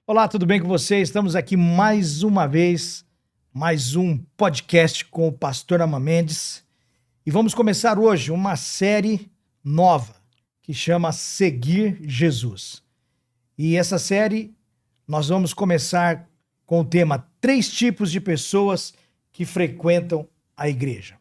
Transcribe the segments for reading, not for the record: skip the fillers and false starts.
Olá, tudo bem com você? Estamos aqui mais uma vez, mais um podcast com o pastor Nama Mendes. E vamos começar hoje uma série nova que chama Seguir Jesus. E essa série nós vamos começar com o tema 3 tipos de pessoas que frequentam a igreja.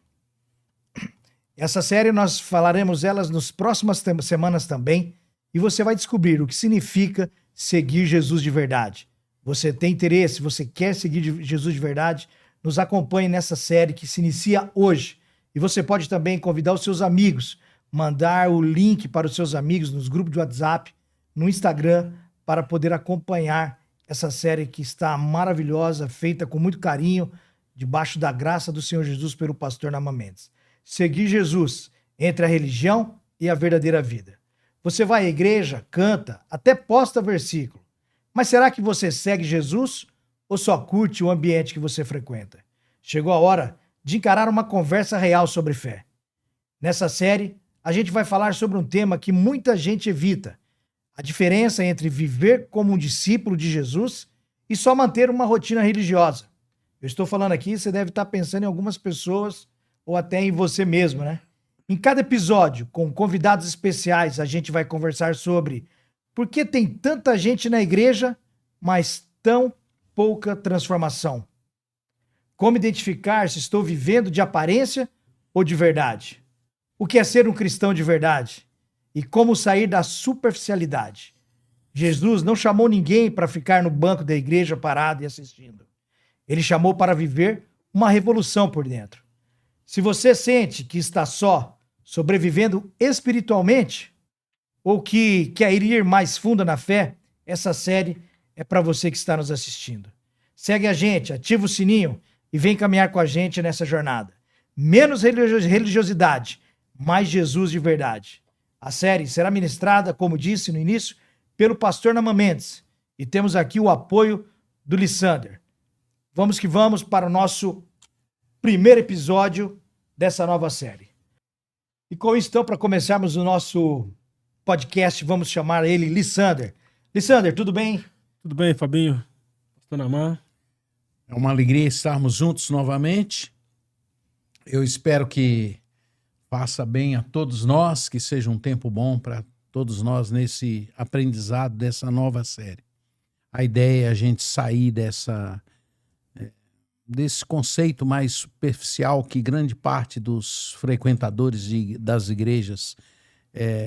Essa série nós falaremos elas nas próximas semanas também e você vai descobrir o que significa seguir Jesus de verdade. Você tem interesse, você quer seguir Jesus de verdade? Nos acompanhe nessa série que se inicia hoje. E você pode também convidar os seus amigos, mandar o link para os seus amigos nos grupos de WhatsApp, no Instagram, para poder acompanhar essa série que está maravilhosa, feita com muito carinho, debaixo da graça do Senhor Jesus pelo pastor Nama Mendes. Seguir Jesus entre a religião e a verdadeira vida. Você vai à igreja, canta, até posta versículo. Mas será que você segue Jesus ou só curte o ambiente que você frequenta? Chegou a hora de encarar uma conversa real sobre fé. Nessa série, a gente vai falar sobre um tema que muita gente evita: a diferença entre viver como um discípulo de Jesus e só manter uma rotina religiosa. Eu estou falando aqui, você deve estar pensando em algumas pessoas ou até em você mesmo, né? Em cada episódio, com convidados especiais, a gente vai conversar sobre por que tem tanta gente na igreja, mas tão pouca transformação. Como identificar se estou vivendo de aparência ou de verdade? O que é ser um cristão de verdade? E como sair da superficialidade? Jesus não chamou ninguém para ficar no banco da igreja parado e assistindo. Ele chamou para viver uma revolução por dentro. Se você sente que está só, sobrevivendo espiritualmente, ou que quer ir mais fundo na fé, essa série é para você que está nos assistindo. Segue a gente, ativa o sininho e vem caminhar com a gente nessa jornada. Menos religiosidade, mais Jesus de verdade. A série será ministrada, como disse no início, pelo pastor Nama Mendes. E temos aqui o apoio do Lissander. Vamos que vamos para o nosso primeiro episódio dessa nova série. E com isso, então, para começarmos o nosso podcast, vamos chamar ele Lissander. Lissander, tudo bem? Tudo bem, Fabinho? Pastor Nama? É uma alegria estarmos juntos novamente. Eu espero que faça bem a todos nós, que seja um tempo bom para todos nós nesse aprendizado dessa nova série. A ideia é a gente sair desse conceito mais superficial que grande parte dos frequentadores das igrejas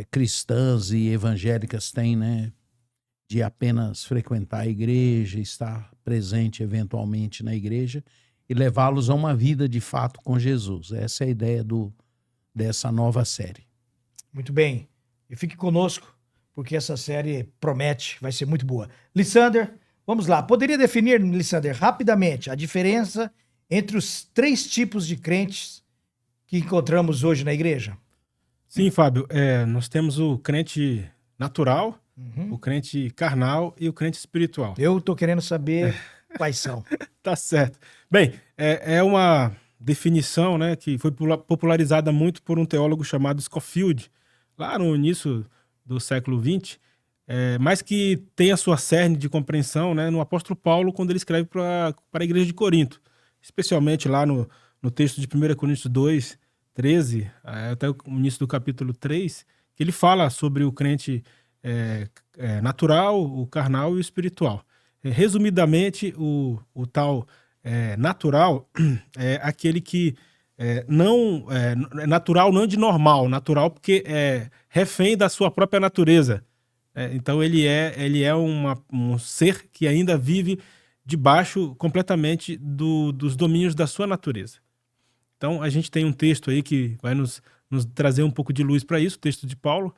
cristãs e evangélicas têm, né? De apenas frequentar a igreja, estar presente eventualmente na igreja e levá-los a uma vida de fato com Jesus. Essa é a ideia dessa nova série. Muito bem. E fique conosco, porque essa série promete, vai ser muito boa. Lissander, vamos lá. Poderia definir, Lissander, rapidamente a diferença entre os 3 tipos de crentes que encontramos hoje na igreja? Sim, Fábio. Nós temos o crente natural, o crente carnal e o crente espiritual. Eu tô querendo saber quais são. Tá certo. Bem, é uma definição, né, que foi popularizada muito por um teólogo chamado Scofield, lá no início do século XX, mas que tem a sua cerne de compreensão, né, no apóstolo Paulo, quando ele escreve para a igreja de Corinto, especialmente lá no texto de 1 Coríntios 2, 13, até o início do capítulo 3, que ele fala sobre o crente natural, o carnal e o espiritual. Resumidamente, o tal natural é aquele que não é natural, não de normal, natural porque é refém da sua própria natureza. Então ele é um ser que ainda vive debaixo completamente dos domínios da sua natureza. Então a gente tem um texto aí que vai nos trazer um pouco de luz para isso, o texto de Paulo.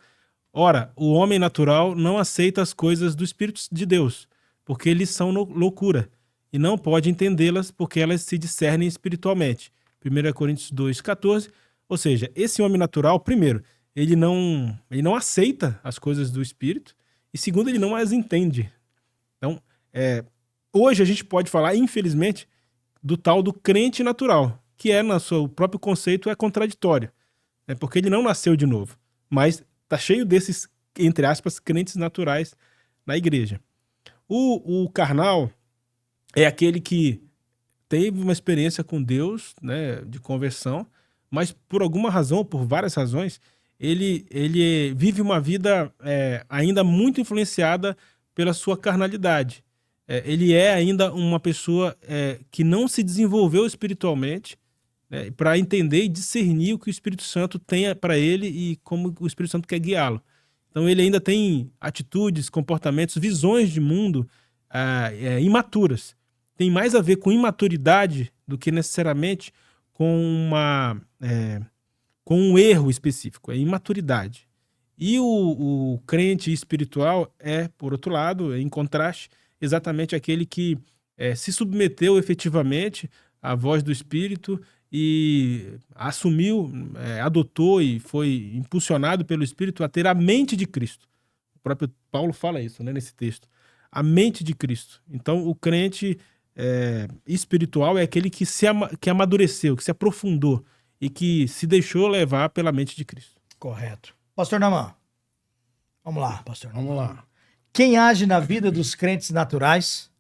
Ora, o homem natural não aceita as coisas do Espírito de Deus, porque eles são loucura, e não pode entendê-las porque elas se discernem espiritualmente. 1 Coríntios 2,14. Ou seja, esse homem natural, primeiro, ele não aceita as coisas do Espírito, e segundo, ele não as entende. Então, hoje a gente pode falar, infelizmente, do tal do crente natural, que no seu próprio conceito é contraditório, porque ele não nasceu de novo, mas está cheio desses, entre aspas, crentes naturais na igreja. O carnal é aquele que teve uma experiência com Deus, né, de conversão, mas por alguma razão, ou por várias razões, ele vive uma vida ainda muito influenciada pela sua carnalidade. Ele é ainda uma pessoa que não se desenvolveu espiritualmente, né, para entender e discernir o que o Espírito Santo tem para ele e como o Espírito Santo quer guiá-lo. Então ele ainda tem atitudes, comportamentos, visões de mundo imaturas. Tem mais a ver com imaturidade do que necessariamente com um erro específico, é imaturidade. E o crente espiritual por outro lado, em contraste, exatamente aquele que se submeteu efetivamente à voz do Espírito e assumiu, adotou e foi impulsionado pelo Espírito a ter a mente de Cristo. O próprio Paulo fala isso, né, nesse texto. A mente de Cristo. Então, o crente espiritual é aquele que amadureceu, que se aprofundou e que se deixou levar pela mente de Cristo. Correto. Pastor Naamã. Vamos lá, pastor Naamã. Vamos lá. Quem age na vida dos crentes naturais?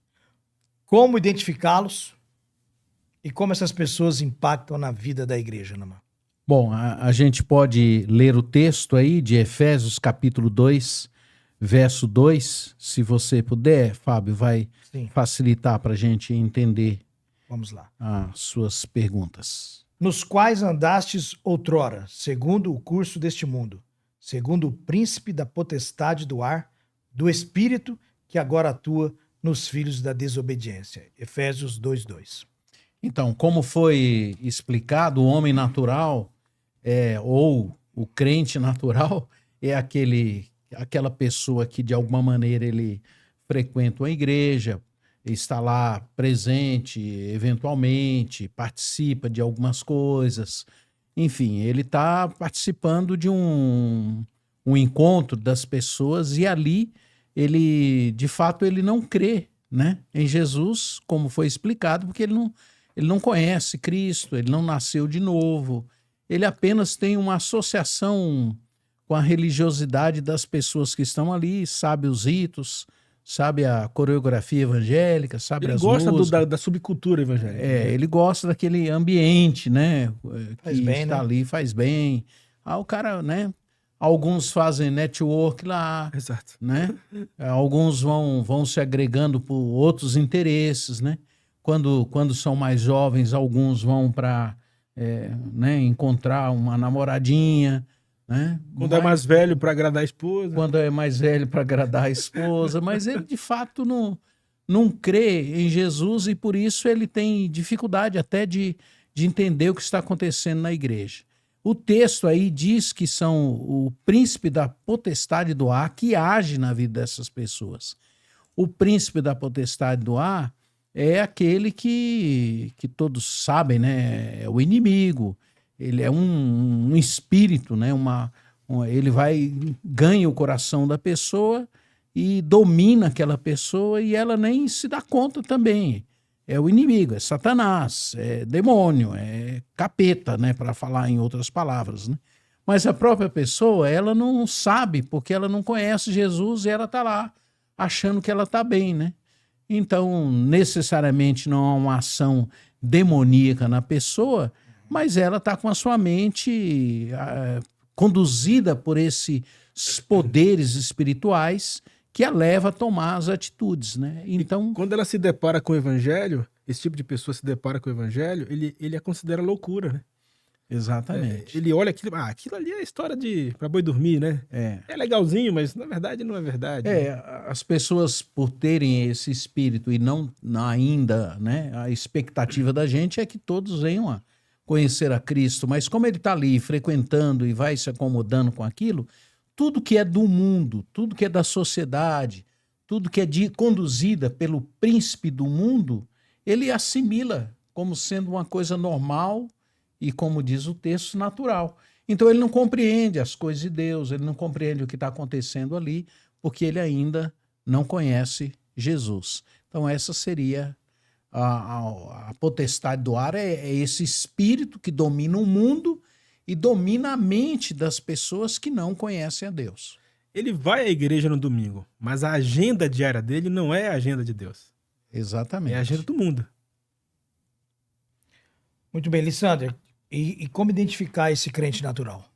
Como identificá-los? E como essas pessoas impactam na vida da igreja, Naamã? Bom, a gente pode ler o texto aí de Efésios capítulo 2, verso 2. Se você puder, Fábio, vai facilitar para a gente entender. Vamos lá. As suas perguntas. Nos quais andastes outrora, segundo o curso deste mundo, segundo o príncipe da potestade do ar, do espírito que agora atua nos filhos da desobediência. Efésios 2:2. Então, como foi explicado, o homem natural ou o crente natural é aquela pessoa que de alguma maneira ele frequenta uma igreja, está lá presente eventualmente, participa de algumas coisas, enfim, ele está participando de um encontro das pessoas e ali ele, de fato, ele não crê, né, em Jesus, como foi explicado, porque ele não conhece Cristo, ele não nasceu de novo, ele apenas tem uma associação com a religiosidade das pessoas que estão ali, sabe os ritos, sabe a coreografia evangélica, sabe as músicas. Ele gosta da subcultura evangélica. Ele gosta daquele ambiente, né? Faz que bem, está né? ali, faz bem. O cara, né? Alguns fazem network lá. Exato. Né? Alguns vão se agregando por outros interesses, né? Quando são mais jovens, alguns vão para encontrar uma namoradinha, né? Quando é mais velho para agradar a esposa. Quando é mais velho para agradar a esposa, mas ele de fato não não crê em Jesus e por isso ele tem dificuldade até de entender o que está acontecendo na igreja. O texto aí diz que são o príncipe da potestade do ar que age na vida dessas pessoas. O príncipe da potestade do ar é aquele que todos sabem, né? É o inimigo. Ele é um espírito, né? Ele ganha o coração da pessoa e domina aquela pessoa e ela nem se dá conta também. É o inimigo, é Satanás, é demônio, é capeta, né? Para falar em outras palavras, né? Mas a própria pessoa, ela não sabe, porque ela não conhece Jesus e ela está lá achando que ela está bem, né? Então, necessariamente não há uma ação demoníaca na pessoa, mas ela está com a sua mente conduzida por esses poderes espirituais que a leva a tomar as atitudes, né? Então, quando ela se depara com o evangelho, esse tipo de pessoa se depara com o evangelho, ele a considera loucura, né? Exatamente. Ele olha aquilo, aquilo ali é história para boi dormir, né? É legalzinho, mas na verdade não é verdade. As pessoas por terem esse espírito e não ainda, né? A expectativa da gente é que todos venham a conhecer a Cristo, mas como ele está ali frequentando e vai se acomodando com aquilo, tudo que é do mundo, tudo que é da sociedade, tudo que é conduzida pelo príncipe do mundo, ele assimila como sendo uma coisa normal e, como diz o texto, natural. Então ele não compreende as coisas de Deus, ele não compreende o que está acontecendo ali, porque ele ainda não conhece Jesus. Então essa seria a potestade do ar, é esse espírito que domina o mundo e domina a mente das pessoas que não conhecem a Deus. Ele vai à igreja no domingo, mas a agenda diária dele não é a agenda de Deus. Exatamente. É a agenda do mundo. Muito bem, Lisandro. E como identificar esse crente natural?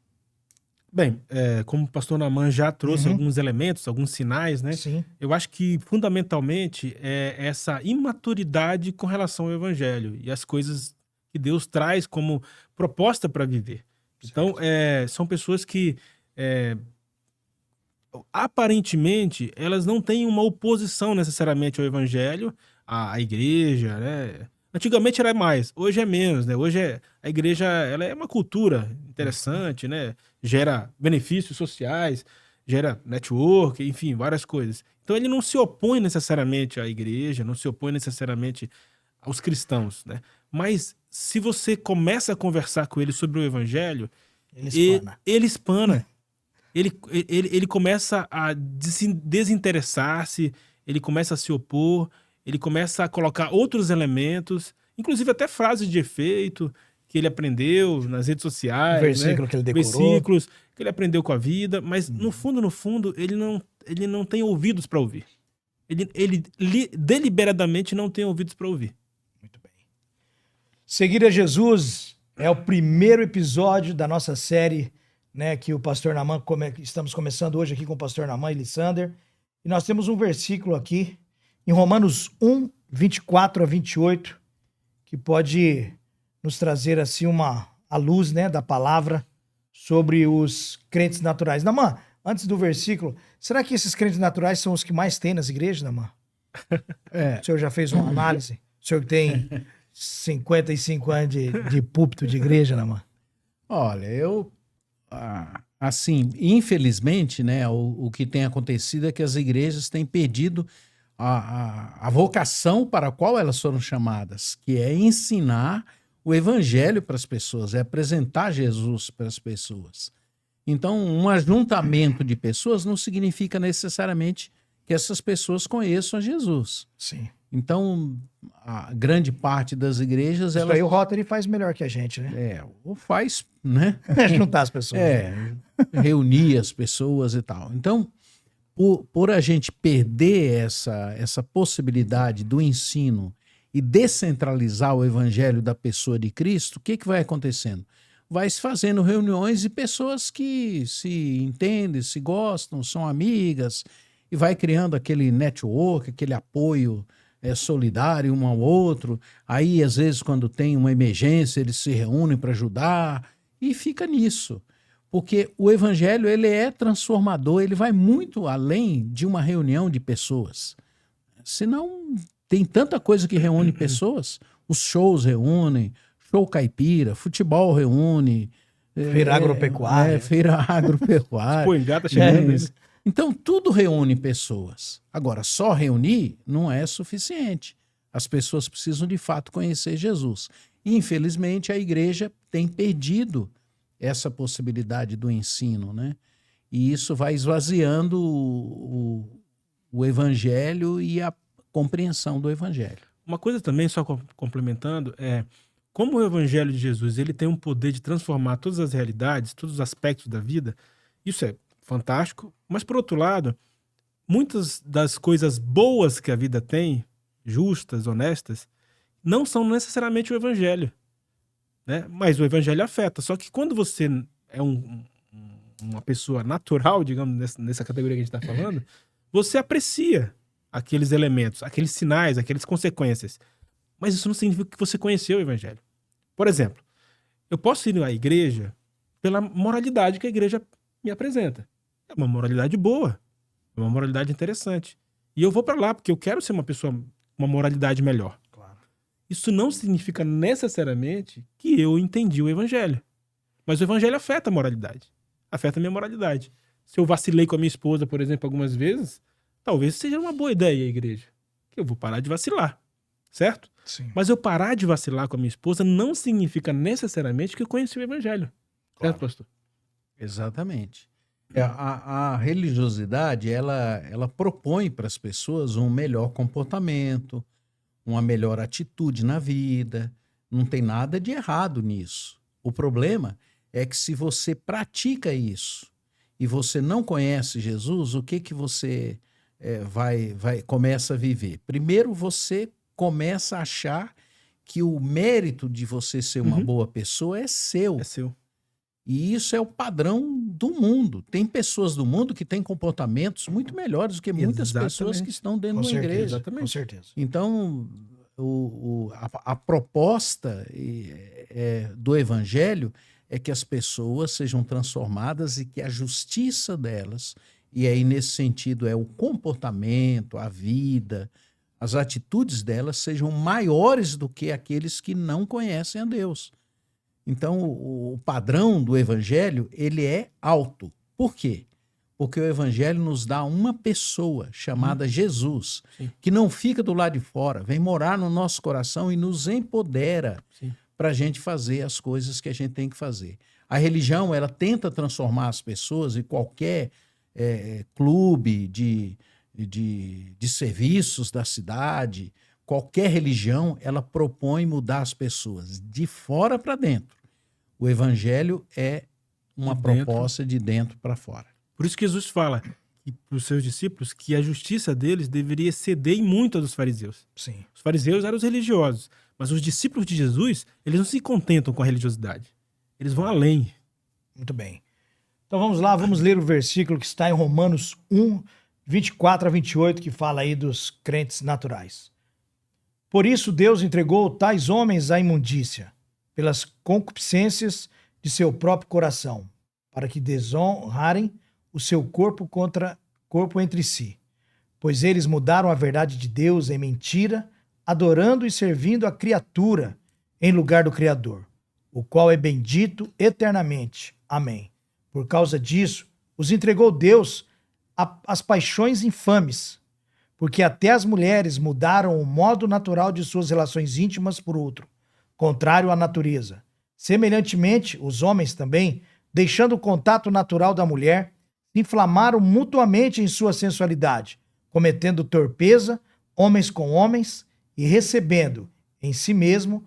Bem, como o pastor Naamã já trouxe alguns elementos, alguns sinais, né? Sim. Eu acho que, fundamentalmente, é essa imaturidade com relação ao evangelho e as coisas que Deus traz como proposta para viver. Então, são pessoas que, aparentemente, elas não têm uma oposição necessariamente ao evangelho, à igreja, né? Antigamente era mais, hoje é menos, né? Hoje a igreja ela é uma cultura interessante, né? Gera benefícios sociais, gera network, enfim, várias coisas. Então ele não se opõe necessariamente à igreja, não se opõe necessariamente aos cristãos, né? Mas se você começa a conversar com ele sobre o evangelho, ele espana. Ele começa a desinteressar-se, ele começa a se opor, ele começa a colocar outros elementos, inclusive até frases de efeito que ele aprendeu nas redes sociais, versículo, né? Que ele decorou. Versículos que ele aprendeu com a vida, mas no fundo, ele não tem ouvidos para ouvir. Ele deliberadamente não tem ouvidos para ouvir. Muito bem. Seguir a Jesus é o primeiro episódio da nossa série, né, que o pastor Naamã, estamos começando hoje aqui com o pastor Naamã e Lissander, e nós temos um versículo aqui em Romanos 1, 24 a 28, que pode nos trazer assim a luz, né, da palavra sobre os crentes naturais. Naamã, antes do versículo, será que esses crentes naturais são os que mais tem nas igrejas, Naamã? O senhor já fez uma análise? O senhor tem 55 anos de púlpito de igreja, Naamã? Olha, assim, infelizmente, né, o que tem acontecido é que as igrejas têm perdido a vocação para a qual elas foram chamadas, que é ensinar o evangelho para as pessoas, é apresentar Jesus para as pessoas. Então, um ajuntamento de pessoas não significa necessariamente que essas pessoas conheçam a Jesus. Sim. Então, a grande parte das igrejas... Isso aí o Rotary faz melhor que a gente, né? Ou faz, né? Juntar as pessoas. Reunir as pessoas e tal. Então, por a gente perder essa possibilidade do ensino e descentralizar o evangelho da pessoa de Cristo, o que vai acontecendo? Vai se fazendo reuniões de pessoas que se entendem, se gostam, são amigas, e vai criando aquele network, aquele apoio solidário um ao outro. Aí, às vezes, quando tem uma emergência, eles se reúnem para ajudar, e fica nisso. Porque o evangelho, ele é transformador, ele vai muito além de uma reunião de pessoas. Senão, tem tanta coisa que reúne pessoas. Os shows reúnem, show caipira, futebol reúne. Feira agropecuária. Feira agropecuária. Pô, engata chegando. Isso. Então, tudo reúne pessoas. Agora, só reunir não é suficiente. As pessoas precisam, de fato, conhecer Jesus. Infelizmente, a igreja tem perdido essa possibilidade do ensino, né? E isso vai esvaziando o evangelho e a compreensão do evangelho. Uma coisa também, só complementando, como o evangelho de Jesus ele tem um poder de transformar todas as realidades, todos os aspectos da vida, isso é fantástico, mas por outro lado, muitas das coisas boas que a vida tem, justas, honestas, não são necessariamente o evangelho, né? Mas o evangelho afeta. Só que quando você é uma pessoa natural, digamos, nessa categoria que a gente está falando, você aprecia aqueles elementos, aqueles sinais, aquelas consequências. Mas isso não significa que você conheceu o evangelho. Por exemplo, eu posso ir à igreja pela moralidade que a igreja me apresenta. É uma moralidade boa, é uma moralidade interessante. E eu vou para lá porque eu quero ser uma pessoa, uma moralidade melhor. Claro. Isso não significa necessariamente que eu entendi o evangelho. Mas o evangelho afeta a moralidade. Afeta a minha moralidade. Se eu vacilei com a minha esposa, por exemplo, algumas vezes, talvez seja uma boa ideia a igreja. Que eu vou parar de vacilar. Certo? Sim. Mas eu parar de vacilar com a minha esposa não significa necessariamente que eu conheci o evangelho. Claro. Certo, pastor? Exatamente. A religiosidade, ela propõe para as pessoas um melhor comportamento, uma melhor atitude na vida. Não tem nada de errado nisso. O problema é que se você pratica isso e você não conhece Jesus, o que você começa a viver? Primeiro, você começa a achar que o mérito de você ser uma boa pessoa é seu. É seu. E isso é o padrão do mundo. Tem pessoas do mundo que têm comportamentos muito melhores do que muitas pessoas que estão dentro de uma igreja. Com certeza. Então, a proposta do evangelho é que as pessoas sejam transformadas e que a justiça delas, e aí nesse sentido é o comportamento, a vida, as atitudes delas sejam maiores do que aqueles que não conhecem a Deus. Então, o padrão do evangelho, ele é alto. Por quê? Porque o evangelho nos dá uma pessoa chamada Jesus, que não fica do lado de fora, vem morar no nosso coração e nos empodera para a gente fazer as coisas que a gente tem que fazer. A religião, ela tenta transformar as pessoas, e qualquer clube de serviços da cidade, qualquer religião, ela propõe mudar as pessoas de fora para dentro. O evangelho é uma proposta de dentro para fora. Por isso que Jesus fala para os seus discípulos que a justiça deles deveria ceder em muito a dos fariseus. Sim. Os fariseus eram os religiosos, mas os discípulos de Jesus, eles não se contentam com a religiosidade. Eles vão além. Muito bem. Então vamos lá, vamos ler o versículo que está em Romanos 1, 24 a 28, que fala aí dos crentes naturais. Por isso Deus entregou tais homens à imundícia, pelas concupiscências de seu próprio coração, para que desonrarem o seu corpo contra corpo entre si. Pois eles mudaram a verdade de Deus em mentira, adorando e servindo a criatura em lugar do Criador, o qual é bendito eternamente. Amém. Por causa disso, os entregou Deus às paixões infames, porque até as mulheres mudaram o modo natural de suas relações íntimas por outro, contrário à natureza. Semelhantemente, os homens também, deixando o contato natural da mulher, se inflamaram mutuamente em sua sensualidade, cometendo torpeza, homens com homens, e recebendo em si mesmo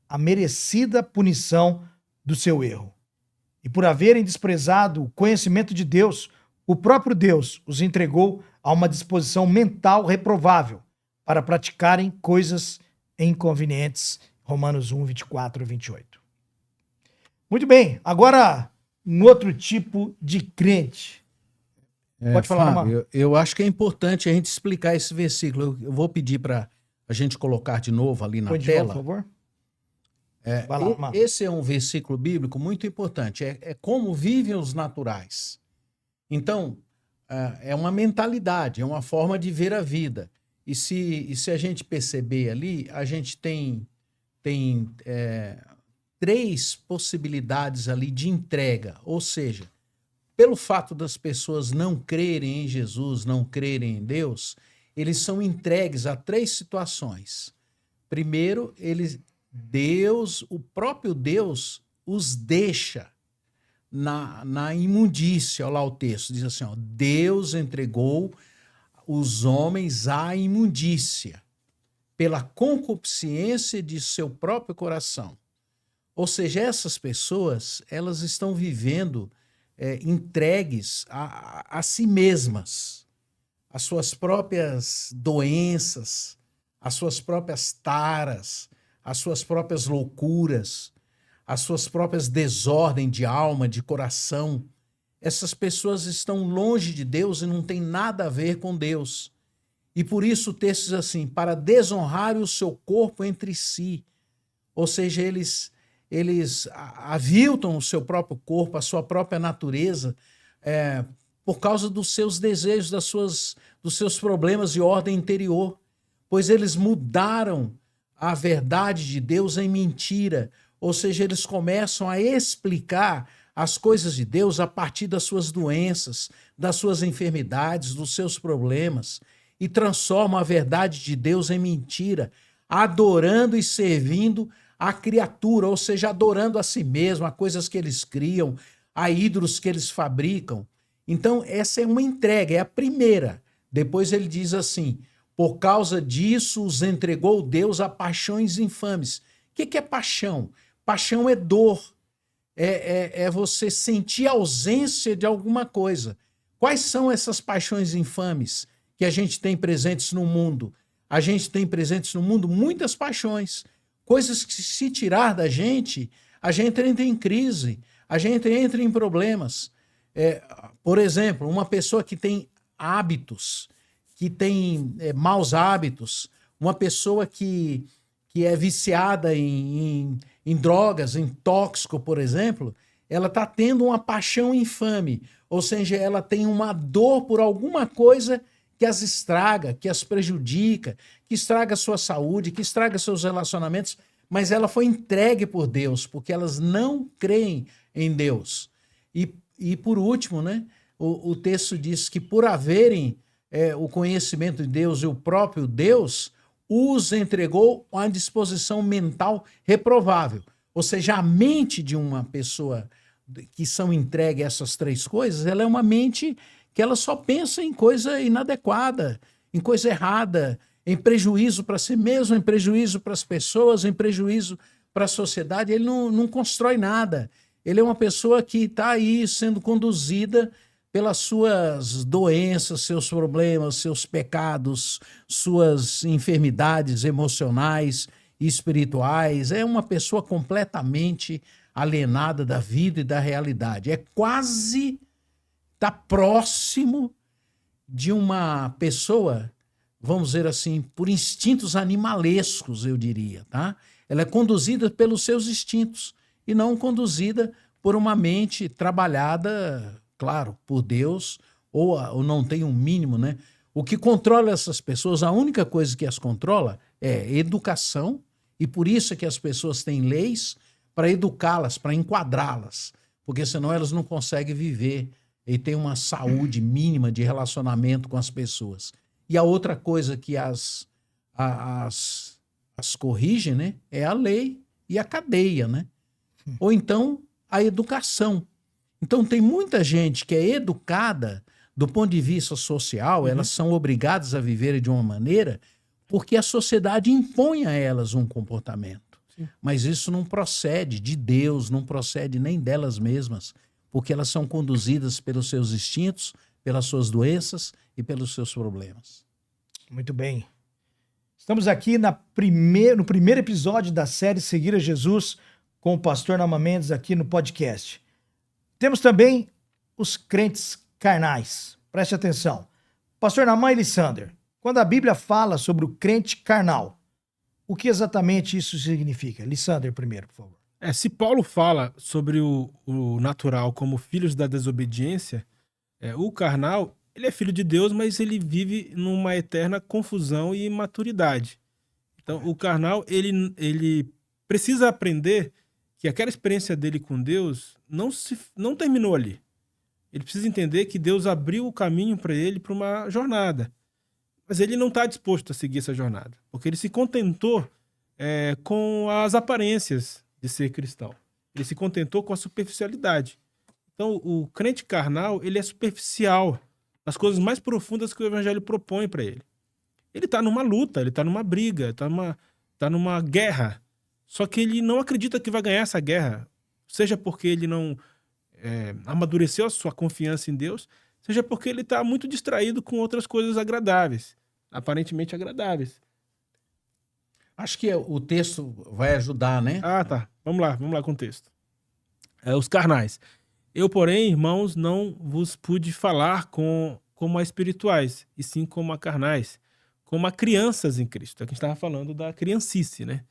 a merecida punição do seu erro. E por haverem desprezado o conhecimento de Deus, o próprio Deus os entregou a uma disposição mental reprovável para praticarem coisas inconvenientes. Romanos 1, 24 a 28. Muito bem, agora um outro tipo de crente. Pode falar, Fábio, eu acho que é importante a gente explicar esse versículo. Eu vou pedir para a gente colocar de novo ali na Põe de tela. novo, por favor. Vai lá, Marcos. Esse é um versículo bíblico muito importante. É como vivem os naturais. Então, é uma mentalidade, é uma forma de ver a vida. E se a gente perceber ali, a gente tem 3 possibilidades ali de entrega. Ou seja, pelo fato das pessoas não crerem em Jesus, não crerem em Deus, eles são entregues a 3 situações. Primeiro, o próprio Deus os deixa na imundícia. Olha lá o texto, diz assim, ó, Deus entregou os homens à imundícia pela concupiscência de seu próprio coração. Ou seja, essas pessoas, elas estão vivendo entregues a si mesmas, às suas próprias doenças, às suas próprias taras, às suas próprias loucuras, às suas próprias desordens de alma, de coração. Essas pessoas estão longe de Deus e não tem nada a ver com Deus. E por isso o texto diz assim, para desonrar o seu corpo entre si. Ou seja, eles aviltam o seu próprio corpo, a sua própria natureza, por causa dos seus desejos, dos seus problemas de ordem interior. Pois eles mudaram a verdade de Deus em mentira. Ou seja, eles começam a explicar as coisas de Deus a partir das suas doenças, das suas enfermidades, dos seus problemas, e transformam a verdade de Deus em mentira, adorando e servindo a criatura, ou seja, adorando a si mesmo, a coisas que eles criam, a ídolos que eles fabricam. Então, essa é uma entrega, é a primeira. Depois ele diz assim, por causa disso os entregou Deus a paixões infames. O que é paixão? Paixão é dor, é você sentir a ausência de alguma coisa. Quais são essas paixões infames que a gente tem presentes no mundo? A gente tem presentes no mundo muitas paixões, coisas que se tirar da gente, a gente entra em crise, a gente entra em problemas. Por exemplo, uma pessoa que tem hábitos, que tem maus hábitos, uma pessoa que é viciada em drogas, em tóxico, por exemplo, ela está tendo uma paixão infame, ou seja, ela tem uma dor por alguma coisa que as estraga, que as prejudica, que estraga a sua saúde, que estraga seus relacionamentos, mas ela foi entregue por Deus, porque elas não creem em Deus. E por último, né, o texto diz que por haverem o conhecimento de Deus e o próprio Deus, os entregou a disposição mental reprovável. Ou seja, a mente de uma pessoa que são entregue a essas 3 coisas, ela é uma mente que ela só pensa em coisa inadequada, em coisa errada, em prejuízo para si mesmo, em prejuízo para as pessoas, em prejuízo para a sociedade. Ele não constrói nada. Ele é uma pessoa que está aí sendo conduzida pelas suas doenças, seus problemas, seus pecados, suas enfermidades emocionais e espirituais. É uma pessoa completamente alienada da vida e da realidade. É quase, está próximo de uma pessoa, vamos dizer assim, por instintos animalescos, eu diria, tá? Ela é conduzida pelos seus instintos e não conduzida por uma mente trabalhada, claro, por Deus, ou não tem um mínimo, né? O que controla essas pessoas, a única coisa que as controla é educação, e por isso é que as pessoas têm leis para educá-las, para enquadrá-las, porque senão elas não conseguem viver e ter uma saúde mínima de relacionamento com as pessoas. E a outra coisa que as corrige, né, é a lei e a cadeia, né? Ou então a educação. Então tem muita gente que é educada do ponto de vista social, elas são obrigadas a viver de uma maneira porque a sociedade impõe a elas um comportamento. Sim. Mas isso não procede de Deus, não procede nem delas mesmas, porque elas são conduzidas pelos seus instintos, pelas suas doenças e pelos seus problemas. Muito bem. Estamos aqui no primeiro episódio da série Seguir a Jesus com o pastor Naamã Mendes aqui no podcast. Temos também os crentes carnais. Preste atenção. Pastor Naamã e Lissander, quando a Bíblia fala sobre o crente carnal, o que exatamente isso significa? Lissander primeiro, por favor. Se Paulo fala sobre o natural como filhos da desobediência, o carnal ele é filho de Deus, mas ele vive numa eterna confusão e imaturidade. Então, o carnal, ele precisa aprender que aquela experiência dele com Deus não terminou ali. Ele precisa entender que Deus abriu o caminho para ele para uma jornada. Mas ele não está disposto a seguir essa jornada, porque ele se contentou com as aparências de ser cristão. Ele se contentou com a superficialidade. Então, o crente carnal, ele é superficial nas coisas mais profundas que o evangelho propõe para ele. Ele está numa luta, ele está numa briga, está numa guerra. Só que ele não acredita que vai ganhar essa guerra, seja porque ele não amadureceu a sua confiança em Deus, seja porque ele está muito distraído com outras coisas agradáveis, aparentemente agradáveis. Acho que o texto vai ajudar, né? Ah, tá. Vamos lá com o texto. Os carnais. Eu, porém, irmãos, não vos pude falar como a espirituais, e sim como a carnais, como a crianças em Cristo. Aqui a gente estava falando da criancice, né?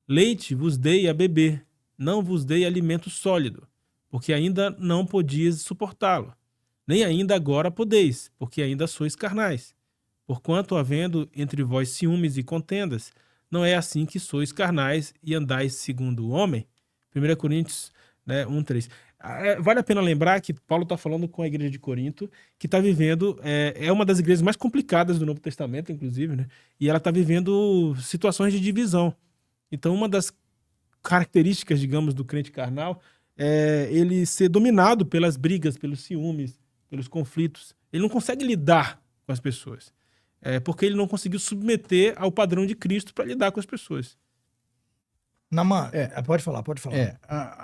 Leite vos dei a beber, não vos dei alimento sólido, porque ainda não podíeis suportá-lo. Nem ainda agora podeis, porque ainda sois carnais. Porquanto, havendo entre vós ciúmes e contendas, não é assim que sois carnais e andais segundo o homem? 1 Coríntios 1:3. Vale a pena lembrar que Paulo está falando com a igreja de Corinto, que está vivendo, é uma das igrejas mais complicadas do Novo Testamento, inclusive, né? E ela está vivendo situações de divisão. Então, uma das características, digamos, do crente carnal é ele ser dominado pelas brigas, pelos ciúmes, pelos conflitos. Ele não consegue lidar com as pessoas, porque ele não conseguiu submeter ao padrão de Cristo para lidar com as pessoas. Naman, pode falar.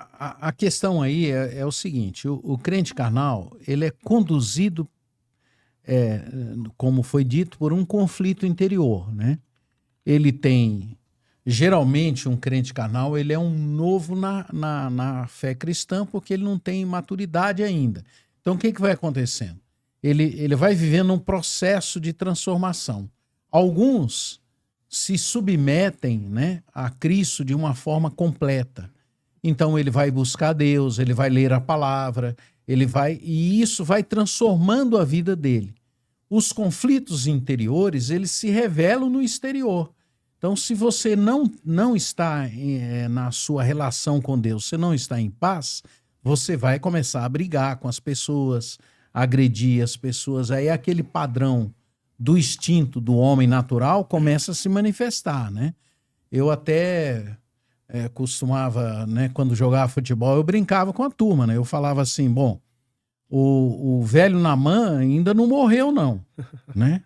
A questão aí é o seguinte, o crente carnal, ele é conduzido, como foi dito, por um conflito interior, né? Ele tem, geralmente um crente carnal, ele é um novo na fé cristã, porque ele não tem maturidade ainda. Então o que vai acontecendo? Ele vai vivendo um processo de transformação. Alguns se submetem, né, a Cristo de uma forma completa. Então ele vai buscar Deus, ele vai ler a palavra, e isso vai transformando a vida dele. Os conflitos interiores, eles se revelam no exterior. Então, se você não está na sua relação com Deus, você não está em paz, você vai começar a brigar com as pessoas, agredir as pessoas. Aí aquele padrão do instinto do homem natural começa a se manifestar, né? Eu até costumava, né, quando jogava futebol, eu brincava com a turma, né? Eu falava assim, bom, o velho Naman ainda não morreu, não, né?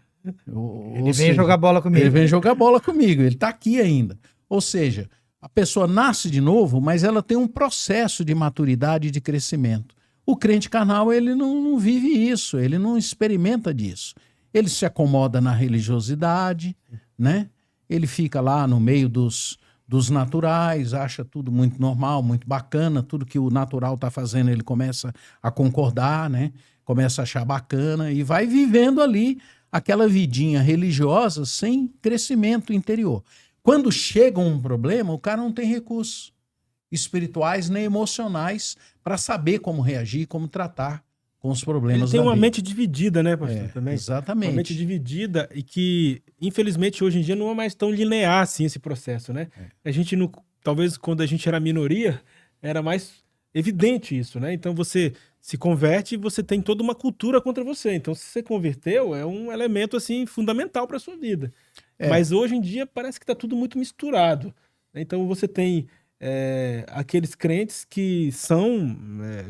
Ele vem jogar bola comigo. Ele vem jogar bola comigo, ele tá aqui ainda. Ou seja, a pessoa nasce de novo, mas ela tem um processo de maturidade e de crescimento. O crente carnal, ele não vive isso, ele não experimenta disso. Ele se acomoda na religiosidade, né? Ele fica lá no meio dos naturais, acha tudo muito normal, muito bacana, tudo que o natural está fazendo ele começa a concordar, né? Começa a achar bacana e vai vivendo ali aquela vidinha religiosa sem crescimento interior. Quando chega um problema, o cara não tem recursos espirituais nem emocionais para saber como reagir, como tratar com os problemas. Ele tem uma vida. mente dividida, né, pastor? Também. Exatamente. Uma mente dividida e que, infelizmente, hoje em dia não é mais tão linear assim esse processo, né? A gente, talvez quando a gente era minoria, era mais evidente isso, né? Então você se converte e você tem toda uma cultura contra você. Então, se você converteu, é um elemento assim fundamental para a sua vida. Mas hoje em dia parece que está tudo muito misturado. Então você tem aqueles crentes que são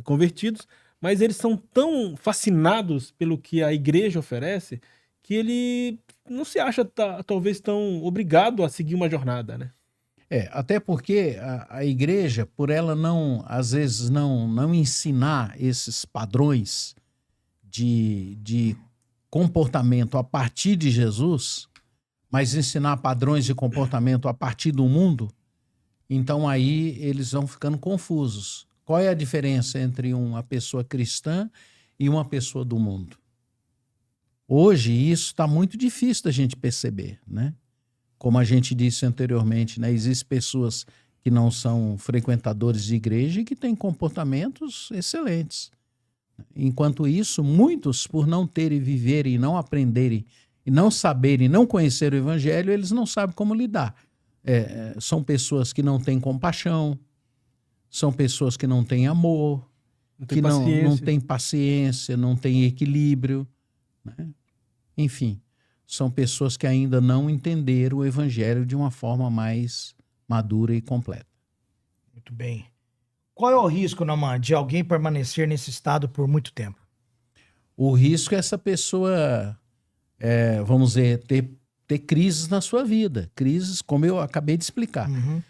convertidos, mas eles são tão fascinados pelo que a igreja oferece que ele não se acha talvez tão obrigado a seguir uma jornada, né? Até porque a igreja, por ela às vezes não ensinar esses padrões de comportamento a partir de Jesus, mas ensinar padrões de comportamento a partir do mundo, então aí eles vão ficando confusos. Qual é a diferença entre uma pessoa cristã e uma pessoa do mundo? Hoje isso está muito difícil da gente perceber, né? Como a gente disse anteriormente, né? Existem pessoas que não são frequentadores de igreja e que têm comportamentos excelentes. Enquanto isso, muitos, por não terem, viverem, não aprenderem, e não saberem, não conhecer o evangelho, eles não sabem como lidar. São pessoas que não têm compaixão, são pessoas que não têm amor, que não têm paciência, não têm equilíbrio, né? Enfim, são pessoas que ainda não entenderam o evangelho de uma forma mais madura e completa. Muito bem. Qual é o risco, Naamã, de alguém permanecer nesse estado por muito tempo? O risco é essa pessoa, vamos dizer, ter crises na sua vida. Crises, como eu acabei de explicar. Uhum.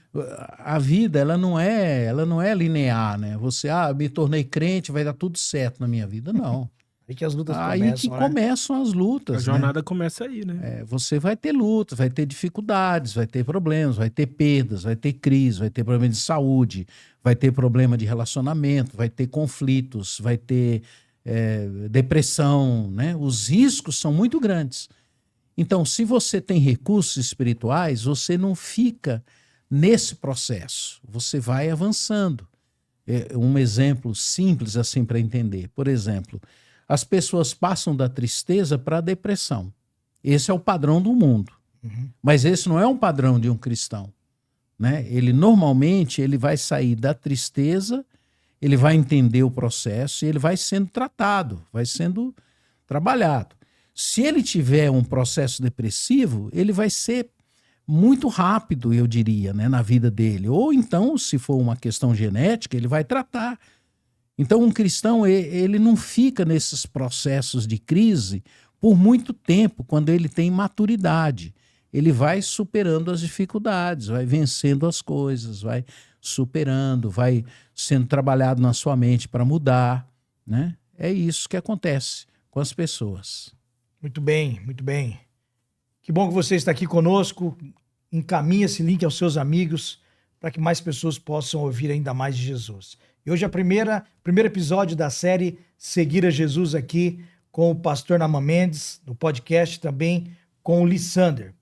A vida, ela não é linear, né? Você, me tornei crente, vai dar tudo certo na minha vida. Não. Aí que as lutas Aí começam, que né? começam as lutas. A jornada começa aí, né? Você vai ter lutas, vai ter dificuldades, vai ter problemas, vai ter perdas, vai ter crise, vai ter problema de saúde, vai ter problema de relacionamento, vai ter conflitos, vai ter depressão, né? Os riscos são muito grandes. Então, se você tem recursos espirituais, você não fica nesse processo, você vai avançando. Um exemplo simples assim para entender. Por exemplo, as pessoas passam da tristeza para a depressão. Esse é o padrão do mundo. Uhum. Mas esse não é um padrão de um cristão, né? Ele normalmente vai sair da tristeza, ele vai entender o processo e ele vai sendo tratado, vai sendo trabalhado. Se ele tiver um processo depressivo, ele vai ser muito rápido, eu diria, né, na vida dele. Ou então, se for uma questão genética, ele vai tratar. Então, um cristão, ele não fica nesses processos de crise por muito tempo, quando ele tem maturidade. Ele vai superando as dificuldades, vai vencendo as coisas, vai superando, vai sendo trabalhado na sua mente para mudar, né? É isso que acontece com as pessoas. Muito bem, muito bem. Que bom que você está aqui conosco. Encaminhe esse link aos seus amigos para que mais pessoas possam ouvir ainda mais de Jesus. E hoje é o primeiro episódio da série Seguir a Jesus aqui com o pastor Naamã Mendes, no podcast também com o Lissander.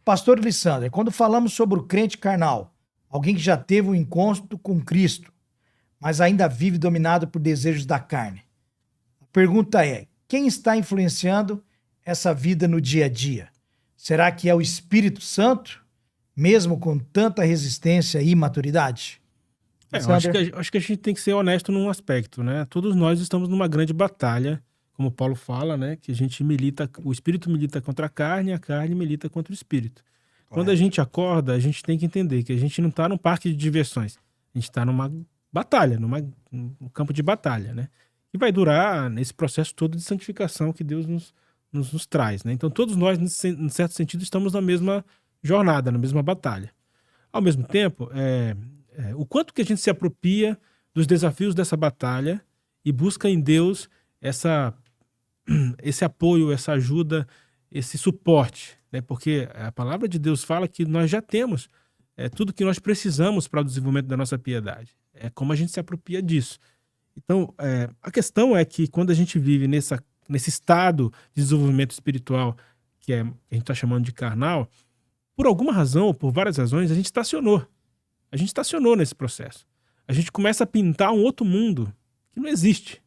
Pastor Lissander, quando falamos sobre o crente carnal, alguém que já teve um encontro com Cristo, mas ainda vive dominado por desejos da carne, a pergunta é, quem está influenciando essa vida no dia a dia? Será que é o Espírito Santo, mesmo com tanta resistência e imaturidade? Eu acho que a gente tem que ser honesto num aspecto, né? Todos nós estamos numa grande batalha, como Paulo fala, né? Que a gente milita, o Espírito milita contra a carne milita contra o Espírito. Correto. Quando a gente acorda, a gente tem que entender que a gente não está num parque de diversões. A gente está numa batalha, num campo de batalha, né? E vai durar nesse processo todo de santificação que Deus nos traz, né? Então todos nós, em certo sentido, estamos na mesma jornada, na mesma batalha. Ao mesmo tempo, o quanto que a gente se apropria dos desafios dessa batalha e busca em Deus esse apoio, essa ajuda, esse suporte, né? Porque a palavra de Deus fala que nós já temos tudo que nós precisamos para o desenvolvimento da nossa piedade. É como a gente se apropria disso. Então, a questão é que quando a gente vive nesse estado de desenvolvimento espiritual que a gente está chamando de carnal, por alguma razão, ou por várias razões, a gente estacionou. A gente estacionou nesse processo. A gente começa a pintar um outro mundo que não existe,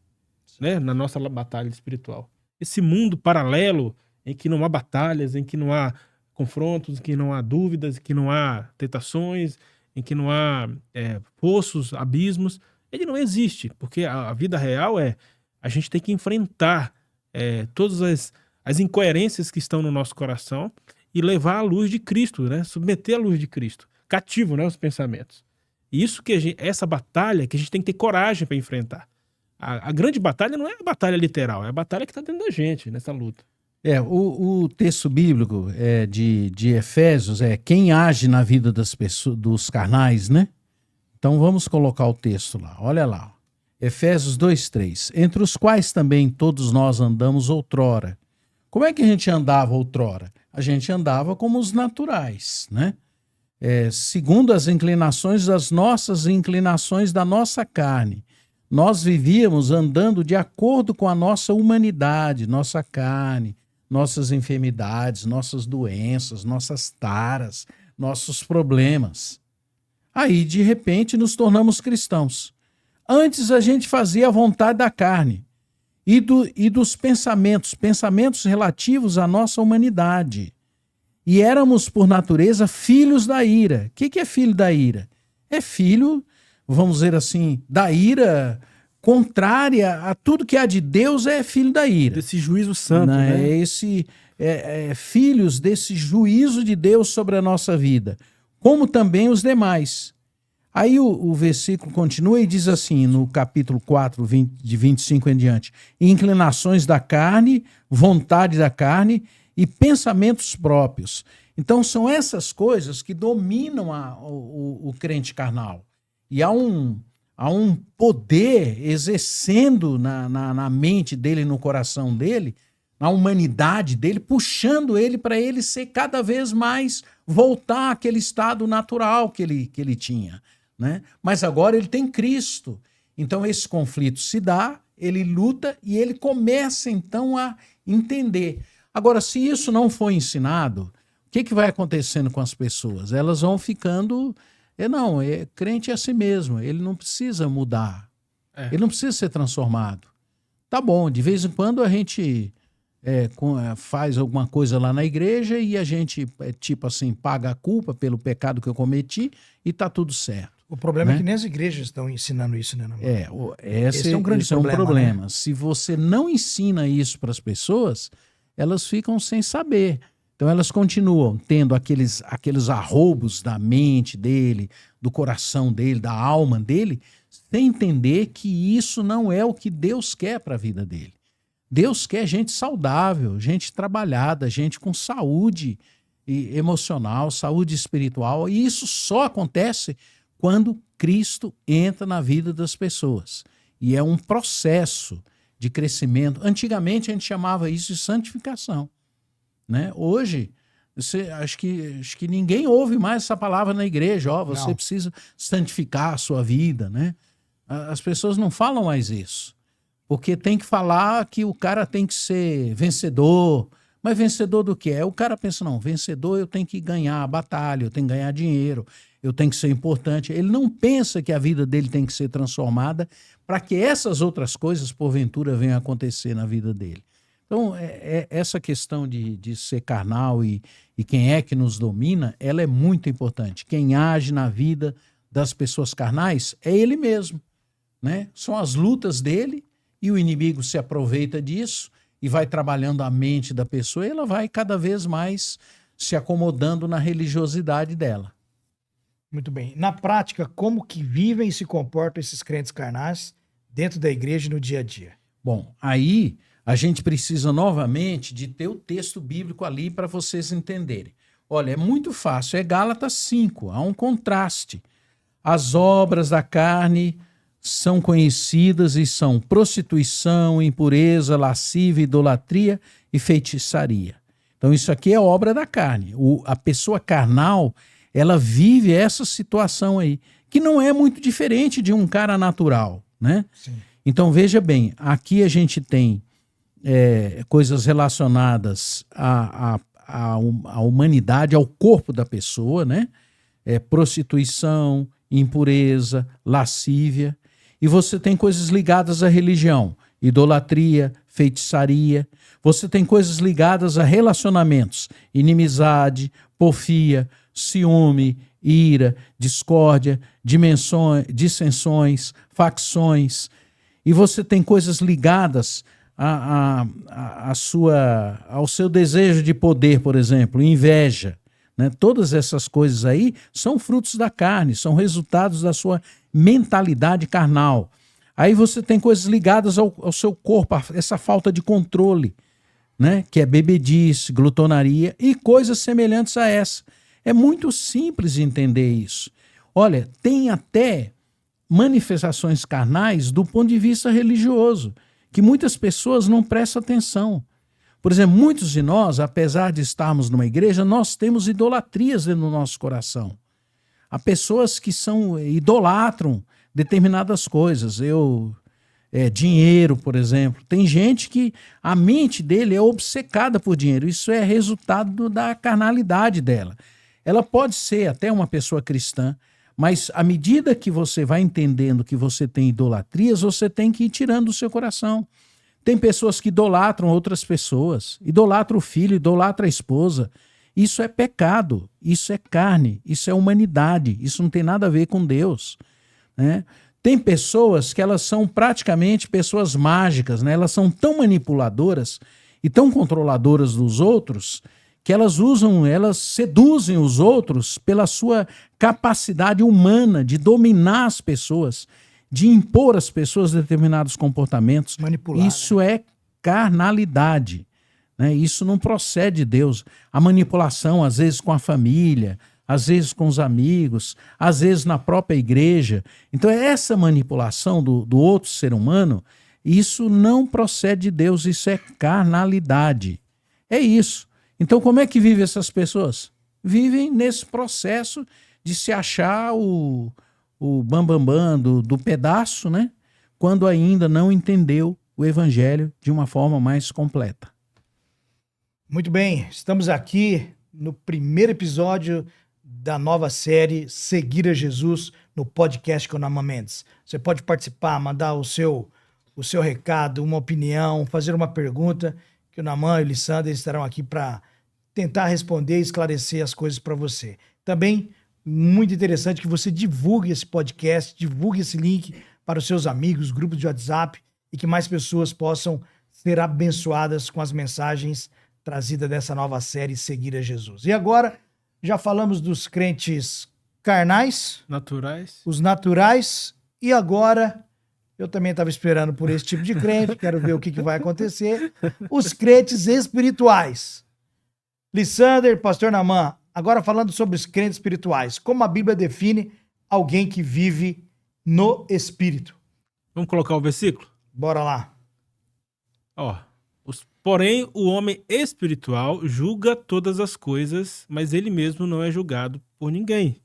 né, na nossa batalha espiritual. Esse mundo paralelo em que não há batalhas, em que não há confrontos, em que não há dúvidas, em que não há tentações, em que não há poços, abismos, ele não existe, porque a vida real a gente tem que enfrentar todas as incoerências que estão no nosso coração e levar a luz de Cristo, né? Submeter a luz de Cristo, cativo, né, os pensamentos. E isso essa batalha que a gente tem que ter coragem para enfrentar. A grande batalha não é a batalha literal, é a batalha que está dentro da gente, nessa luta. O texto bíblico de Efésios quem age na vida das pessoas, dos carnais, né? Então vamos colocar o texto lá, olha lá. Efésios 2:3, entre os quais também todos nós andamos outrora. Como é que a gente andava outrora? A gente andava como os naturais, né? Segundo as inclinações das nossas inclinações da nossa carne. Nós vivíamos andando de acordo com a nossa humanidade, nossa carne, nossas enfermidades, nossas doenças, nossas taras, nossos problemas. Aí, de repente, nos tornamos cristãos. Antes a gente fazia a vontade da carne. e dos pensamentos relativos à nossa humanidade. E éramos, por natureza, filhos da ira. O que é filho da ira? É filho, vamos dizer assim, da ira contrária a tudo que há de Deus, é filho da ira. Desse juízo santo, né? Filhos desse juízo de Deus sobre a nossa vida, como também os demais. Aí o versículo continua e diz assim, no capítulo 4, de 25 em diante: inclinações da carne, vontade da carne e pensamentos próprios. Então são essas coisas que dominam o crente carnal. E há um poder exercendo na mente dele, no coração dele, na humanidade dele, puxando ele para ele ser cada vez mais, voltar àquele estado natural que ele tinha. Né? Mas agora ele tem Cristo. Então esse conflito se dá, ele luta e ele começa então a entender. Agora, se isso não for ensinado, o que vai acontecendo com as pessoas? Elas vão ficando... crente é assim mesmo, ele não precisa mudar, ele não precisa ser transformado. Tá bom, de vez em quando a gente faz alguma coisa lá na igreja e a gente, tipo assim, paga a culpa pelo pecado que eu cometi e tá tudo certo. O problema é que nem as igrejas estão ensinando isso, né? Esse é um grande problema. Né? Se você não ensina isso para as pessoas, elas ficam sem saber. Então elas continuam tendo aqueles arroubos da mente dele, do coração dele, da alma dele, sem entender que isso não é o que Deus quer para a vida dele. Deus quer gente saudável, gente trabalhada, gente com saúde emocional, saúde espiritual, e isso só acontece quando Cristo entra na vida das pessoas. E é um processo de crescimento. Antigamente a gente chamava isso de santificação. Né? Hoje, acho que ninguém ouve mais essa palavra na igreja. Você precisa santificar a sua vida. Né? As pessoas não falam mais isso. Porque tem que falar que o cara tem que ser vencedor. Mas vencedor do quê? O cara pensa, não, vencedor eu tenho que ganhar a batalha, eu tenho que ganhar dinheiro, eu tenho que ser importante. Ele não pensa que a vida dele tem que ser transformada para que essas outras coisas, porventura, venham a acontecer na vida dele. Então, essa questão de ser carnal e quem é que nos domina, ela é muito importante. Quem age na vida das pessoas carnais é ele mesmo. Né? São as lutas dele e o inimigo se aproveita disso e vai trabalhando a mente da pessoa e ela vai cada vez mais se acomodando na religiosidade dela. Muito bem. Na prática, como que vivem e se comportam esses crentes carnais dentro da igreja e no dia a dia? Bom, aí a gente precisa novamente de ter o texto bíblico ali para vocês entenderem. Olha, é muito fácil, é Gálatas 5, há um contraste. As obras da carne são conhecidas e são prostituição, impureza, lascívia, idolatria e feitiçaria. Então isso aqui é obra da carne. A pessoa carnal, ela vive essa situação aí, que não é muito diferente de um cara natural, né? Sim. Então veja bem, aqui a gente tem coisas relacionadas à humanidade, ao corpo da pessoa, né? Prostituição, impureza, lascívia. E você tem coisas ligadas à religião, idolatria, feitiçaria. Você tem coisas ligadas a relacionamentos, inimizade, porfia, ciúme, ira, discórdia, dissensões, facções. E você tem coisas ligadas ao seu desejo de poder, por exemplo, inveja. Né? Todas essas coisas aí são frutos da carne, são resultados da sua mentalidade carnal. Aí você tem coisas ligadas ao seu corpo, essa falta de controle, né? Que é bebedice, glutonaria e coisas semelhantes a essa. É muito simples de entender isso. Olha, tem até manifestações carnais do ponto de vista religioso, que muitas pessoas não prestam atenção. Por exemplo, muitos de nós, apesar de estarmos numa igreja, nós temos idolatrias dentro do nosso coração. Há pessoas que idolatram determinadas coisas. Dinheiro, por exemplo. Tem gente que a mente dele é obcecada por dinheiro. Isso é resultado da carnalidade dela. Ela pode ser até uma pessoa cristã, mas à medida que você vai entendendo que você tem idolatrias, você tem que ir tirando do seu coração. Tem pessoas que idolatram outras pessoas, idolatram o filho, idolatram a esposa. Isso é pecado, isso é carne, isso é humanidade, isso não tem nada a ver com Deus, né? Tem pessoas que elas são praticamente pessoas mágicas, né? Elas são tão manipuladoras e tão controladoras dos outros que elas seduzem os outros pela sua capacidade humana de dominar as pessoas, de impor às pessoas determinados comportamentos. Manipular. Isso é carnalidade, né? Isso não procede de Deus. A manipulação, às vezes, com a família, às vezes com os amigos, às vezes na própria igreja. Então, essa manipulação do outro ser humano, isso não procede de Deus, isso é carnalidade. É isso. Então, como é que vivem essas pessoas? Vivem nesse processo de se achar o bambambam do pedaço, né? Quando ainda não entendeu o evangelho de uma forma mais completa. Muito bem, estamos aqui no primeiro episódio da nova série Seguir a Jesus no podcast com o Naamã Mendes. Você pode participar, mandar o seu recado, uma opinião, fazer uma pergunta, que o Naamã e o Lissandra estarão aqui para tentar responder e esclarecer as coisas para você. Também, muito interessante que você divulgue esse podcast, divulgue esse link para os seus amigos, grupos de WhatsApp, e que mais pessoas possam ser abençoadas com as mensagens trazidas dessa nova série Seguir a Jesus. E agora, já falamos dos crentes carnais, Naturais. os naturais, e agora, eu também estava esperando por esse tipo de crente, quero ver o que vai acontecer, os crentes espirituais. Lissander, pastor Naamã, agora falando sobre os crentes espirituais, como a Bíblia define alguém que vive no Espírito? Vamos colocar o versículo? Bora lá. Porém, o homem espiritual julga todas as coisas, mas ele mesmo não é julgado por ninguém.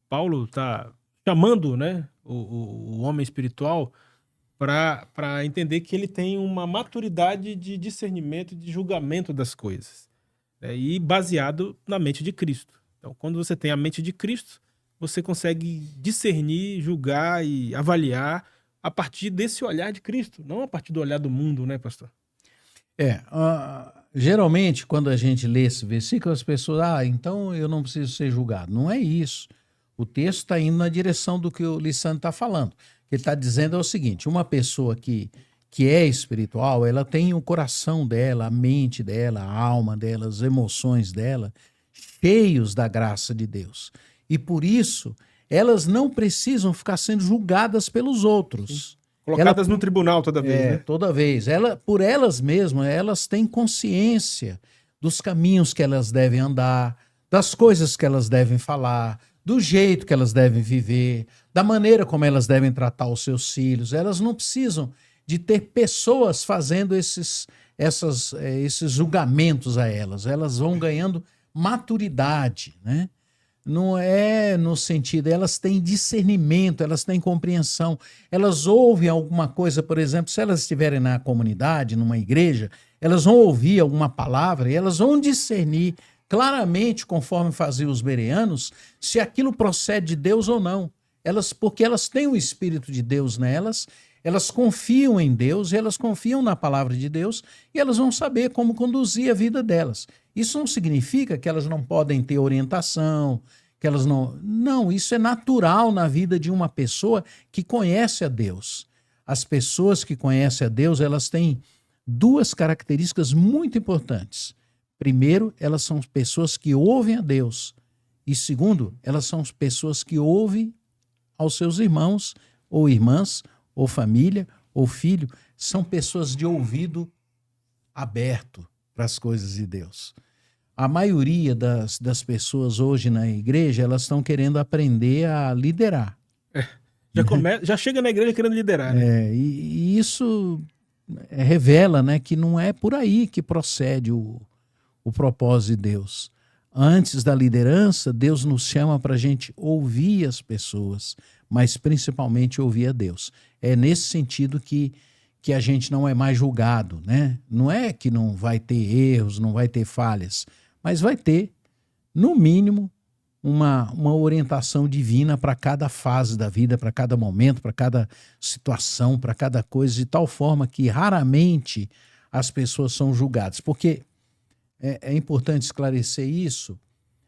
Paulo está chamando, né, o homem espiritual para entender que ele tem uma maturidade de discernimento e de julgamento das coisas, né, e baseado na mente de Cristo. Então, quando você tem a mente de Cristo, você consegue discernir, julgar e avaliar a partir desse olhar de Cristo, não a partir do olhar do mundo, né, pastor? Geralmente, quando a gente lê esse versículo, as pessoas, então eu não preciso ser julgado. Não é isso. O texto está indo na direção do que o Lissandro está falando. O que ele está dizendo é o seguinte: uma pessoa que é espiritual, ela tem o coração dela, a mente dela, a alma dela, as emoções dela, cheios da graça de Deus. E por isso, elas não precisam ficar sendo julgadas pelos outros. Sim. Colocadas no tribunal toda vez, né? Toda vez. Por elas mesmas, elas têm consciência dos caminhos que elas devem andar, das coisas que elas devem falar, do jeito que elas devem viver, da maneira como elas devem tratar os seus filhos. Elas não precisam de ter pessoas fazendo esses julgamentos a elas. Elas vão ganhando maturidade, né? Não é no sentido, elas têm discernimento, elas têm compreensão, elas ouvem alguma coisa, por exemplo, se elas estiverem na comunidade, numa igreja, elas vão ouvir alguma palavra e elas vão discernir claramente, conforme faziam os bereanos, se aquilo procede de Deus ou não. Porque elas têm o Espírito de Deus nelas, elas confiam em Deus, elas confiam na palavra de Deus e elas vão saber como conduzir a vida delas. Isso não significa que elas não podem ter orientação, que elas não... Não, isso é natural na vida de uma pessoa que conhece a Deus. As pessoas que conhecem a Deus, elas têm duas características muito importantes. Primeiro, elas são pessoas que ouvem a Deus. E segundo, elas são pessoas que ouvem aos seus irmãos, ou irmãs, ou família, ou filho. São pessoas de ouvido aberto para as coisas de Deus. A maioria das pessoas hoje na igreja, elas estão querendo aprender a liderar. Já chega na igreja querendo liderar, né? E isso revela, né, que não é por aí que procede o propósito de Deus. Antes da liderança, Deus nos chama para a gente ouvir as pessoas, mas principalmente ouvir a Deus. É nesse sentido que a gente não é mais julgado, né? Não é que não vai ter erros, não vai ter falhas, mas vai ter, no mínimo, uma orientação divina para cada fase da vida, para cada momento, para cada situação, para cada coisa, de tal forma que raramente as pessoas são julgadas. Porque é importante esclarecer isso.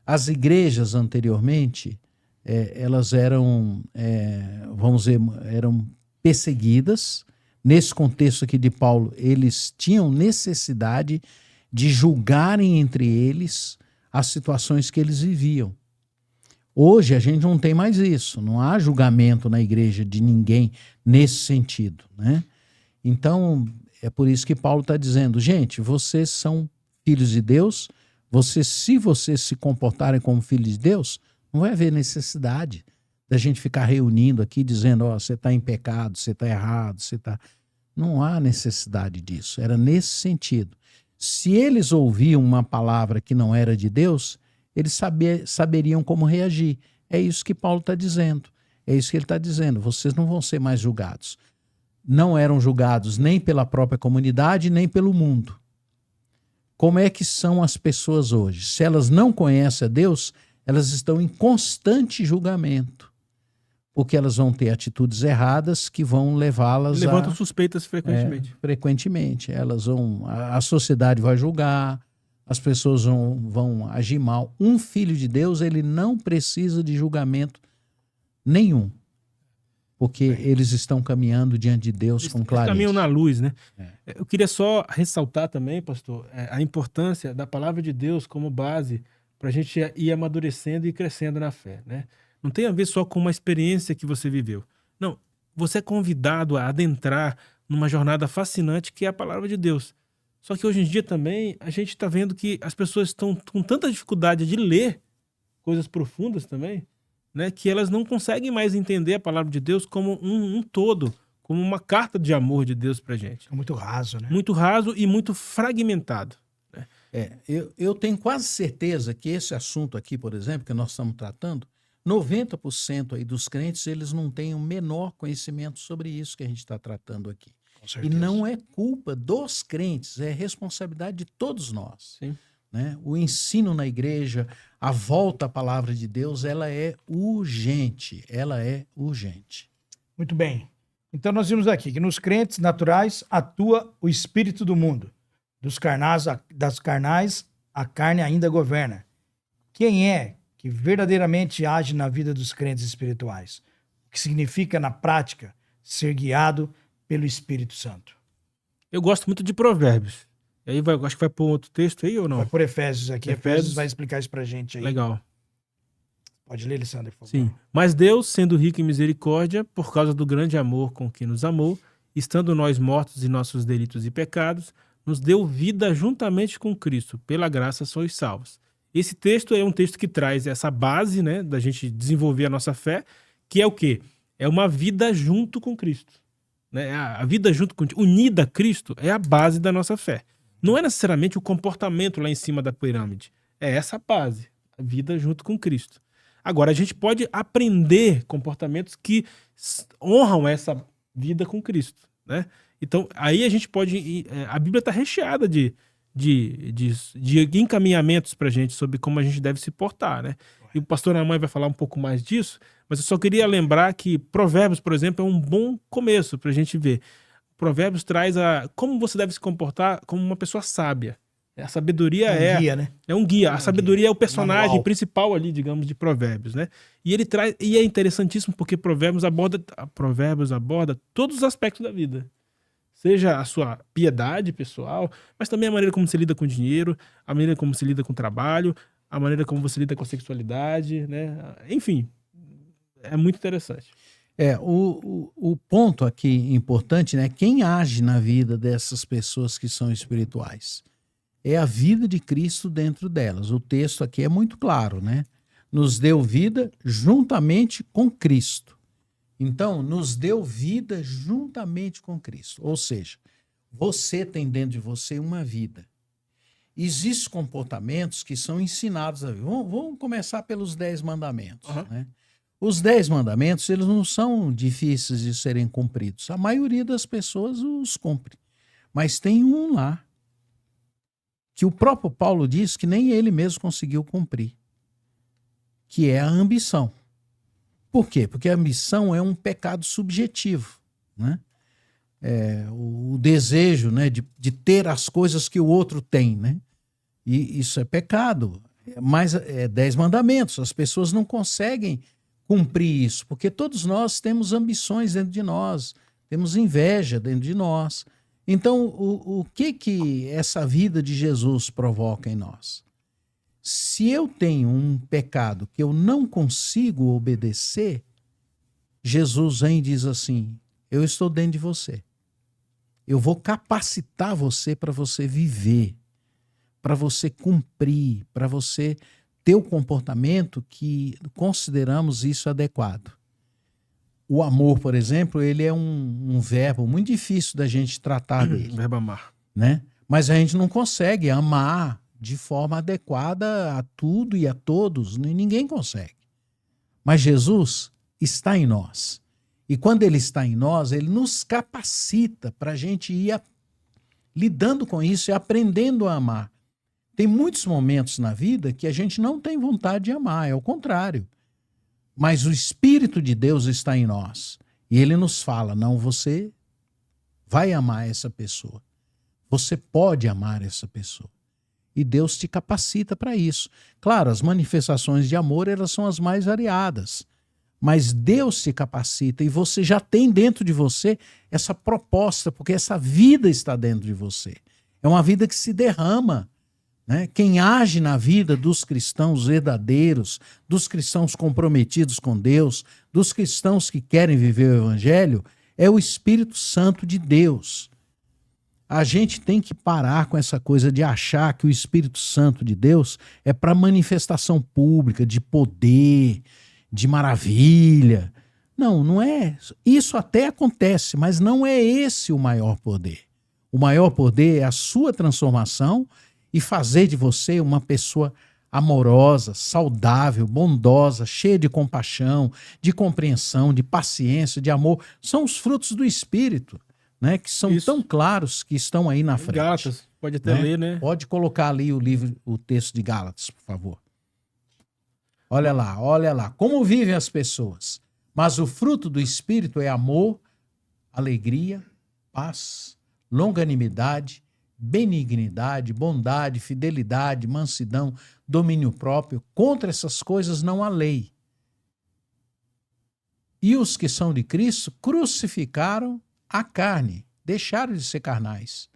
As igrejas anteriormente, elas eram, vamos dizer, eram perseguidas. Nesse contexto aqui de Paulo, eles tinham necessidade de julgarem entre eles as situações que eles viviam. Hoje a gente não tem mais isso, não há julgamento na igreja de ninguém nesse sentido, né? Então, é por isso que Paulo está dizendo, gente, vocês são filhos de Deus, se vocês se comportarem como filhos de Deus, não vai haver necessidade da gente ficar reunindo aqui, dizendo, você está em pecado, você está errado, você está... Não há necessidade disso, era nesse sentido. Se eles ouviam uma palavra que não era de Deus, eles saberiam como reagir. É isso que Paulo está dizendo. É isso que ele está dizendo. Vocês não vão ser mais julgados. Não eram julgados nem pela própria comunidade, nem pelo mundo. Como é que são as pessoas hoje? Se elas não conhecem a Deus, elas estão em constante julgamento. Porque elas vão ter atitudes erradas que vão levá-las Levantam suspeitas frequentemente. Frequentemente. A sociedade vai julgar, as pessoas vão agir mal. Um filho de Deus, ele não precisa de julgamento nenhum. Porque eles estão caminhando diante de Deus com clareza. Eles caminham na luz, né? Eu queria só ressaltar também, pastor, a importância da palavra de Deus como base para a gente ir amadurecendo e crescendo na fé, né? Não tem a ver só com uma experiência que você viveu. Não, você é convidado a adentrar numa jornada fascinante que é a palavra de Deus. Só que hoje em dia também a gente está vendo que as pessoas estão com tanta dificuldade de ler coisas profundas também, né, que elas não conseguem mais entender a palavra de Deus como um todo, como uma carta de amor de Deus pra gente. É muito raso, né? Muito raso e muito fragmentado. Né? Eu tenho quase certeza que esse assunto aqui, por exemplo, que nós estamos tratando, 90% aí dos crentes, eles não têm o menor conhecimento sobre isso que a gente está tratando aqui. E não é culpa dos crentes, é responsabilidade de todos nós. Sim. Né? O ensino na igreja, a volta à palavra de Deus, ela é urgente. Ela é urgente. Muito bem. Então nós vimos aqui que nos crentes naturais atua o espírito do mundo. Das carnais, a carne ainda governa. Quem é que verdadeiramente age na vida dos crentes espirituais? O que significa, na prática, ser guiado pelo Espírito Santo. Eu gosto muito de Provérbios. E aí acho que vai pôr outro texto aí ou não? Vai por Efésios aqui. Efésios vai explicar isso pra gente aí. Legal. Pode ler, Alessandro, por favor. Sim. Mas Deus, sendo rico em misericórdia, por causa do grande amor com que nos amou, estando nós mortos em nossos delitos e pecados, nos deu vida juntamente com Cristo. Pela graça sois salvos. Esse texto é um texto que traz essa base, né, da gente desenvolver a nossa fé, que é o quê? É uma vida junto com Cristo. Né? A vida junto com unida a Cristo é a base da nossa fé. Não é necessariamente o comportamento lá em cima da pirâmide. É essa base, a vida junto com Cristo. Agora, a gente pode aprender comportamentos que honram essa vida com Cristo. Né? Então, aí a gente pode... A Bíblia está recheada de encaminhamentos para a gente sobre como a gente deve se portar. Né? E o pastor Namã vai falar um pouco mais disso, mas eu só queria lembrar que Provérbios, por exemplo, é um bom começo para a gente ver. Provérbios traz como você deve se comportar como uma pessoa sábia. A sabedoria é um guia, né? É um guia. A sabedoria é o personagem principal ali, digamos, de Provérbios, né? E ele traz, e é interessantíssimo porque Provérbios aborda todos os aspectos da vida. Seja a sua piedade pessoal, mas também a maneira como você lida com o dinheiro, a maneira como você lida com o trabalho, a maneira como você lida com a sexualidade, né? Enfim, é muito interessante. O ponto aqui importante, né? Quem age na vida dessas pessoas que são espirituais? É a vida de Cristo dentro delas. O texto aqui é muito claro, né? Nos deu vida juntamente com Cristo. Então, nos deu vida juntamente com Cristo. Ou seja, você tem dentro de você uma vida. Existem comportamentos que são ensinados a vida. Vamos começar pelos 10 mandamentos, né? Os 10 mandamentos, eles não são difíceis de serem cumpridos. A maioria das pessoas os cumpre. Mas tem um lá, que o próprio Paulo diz que nem ele mesmo conseguiu cumprir. que é a ambição. Por quê? Porque a ambição é um pecado subjetivo, né? O desejo, né, de ter as coisas que o outro tem, né? E isso é pecado. Mas 10 mandamentos, as pessoas não conseguem cumprir isso, porque todos nós temos ambições dentro de nós, temos inveja dentro de nós. Então, o que essa vida de Jesus provoca em nós? Se eu tenho um pecado que eu não consigo obedecer, Jesus vem e diz assim: eu estou dentro de você. Eu vou capacitar você para você viver, para você cumprir, para você ter o comportamento que consideramos isso adequado. O amor, por exemplo, ele é um verbo muito difícil da gente tratar dele. Verbo amar. Né? Mas a gente não consegue amar de forma adequada a tudo e a todos, ninguém consegue. Mas Jesus está em nós. E quando ele está em nós, ele nos capacita para a gente ir lidando com isso e aprendendo a amar. Tem muitos momentos na vida que a gente não tem vontade de amar, é o contrário. Mas o Espírito de Deus está em nós. E ele nos fala: não, você vai amar essa pessoa. Você pode amar essa pessoa. E Deus te capacita para isso. Claro, as manifestações de amor, elas são as mais variadas. Mas Deus te capacita e você já tem dentro de você essa proposta, porque essa vida está dentro de você. É uma vida que se derrama. Né? Quem age na vida dos cristãos verdadeiros, dos cristãos comprometidos com Deus, dos cristãos que querem viver o Evangelho, é o Espírito Santo de Deus. A gente tem que parar com essa coisa de achar que o Espírito Santo de Deus é para manifestação pública, de poder, de maravilha. Não, não é. Isso até acontece, mas não é esse o maior poder. O maior poder é a sua transformação e fazer de você uma pessoa amorosa, saudável, bondosa, cheia de compaixão, de compreensão, de paciência, de amor. São os frutos do Espírito, né, que são tão claros, que estão aí na frente. Gálatas, pode até ler, né? Pode colocar ali o texto de Gálatas, por favor. Olha lá. Como vivem as pessoas? Mas o fruto do Espírito é amor, alegria, paz, longanimidade, benignidade, bondade, fidelidade, mansidão, domínio próprio. Contra essas coisas não há lei. E os que são de Cristo crucificaram a carne, deixaram de ser carnais,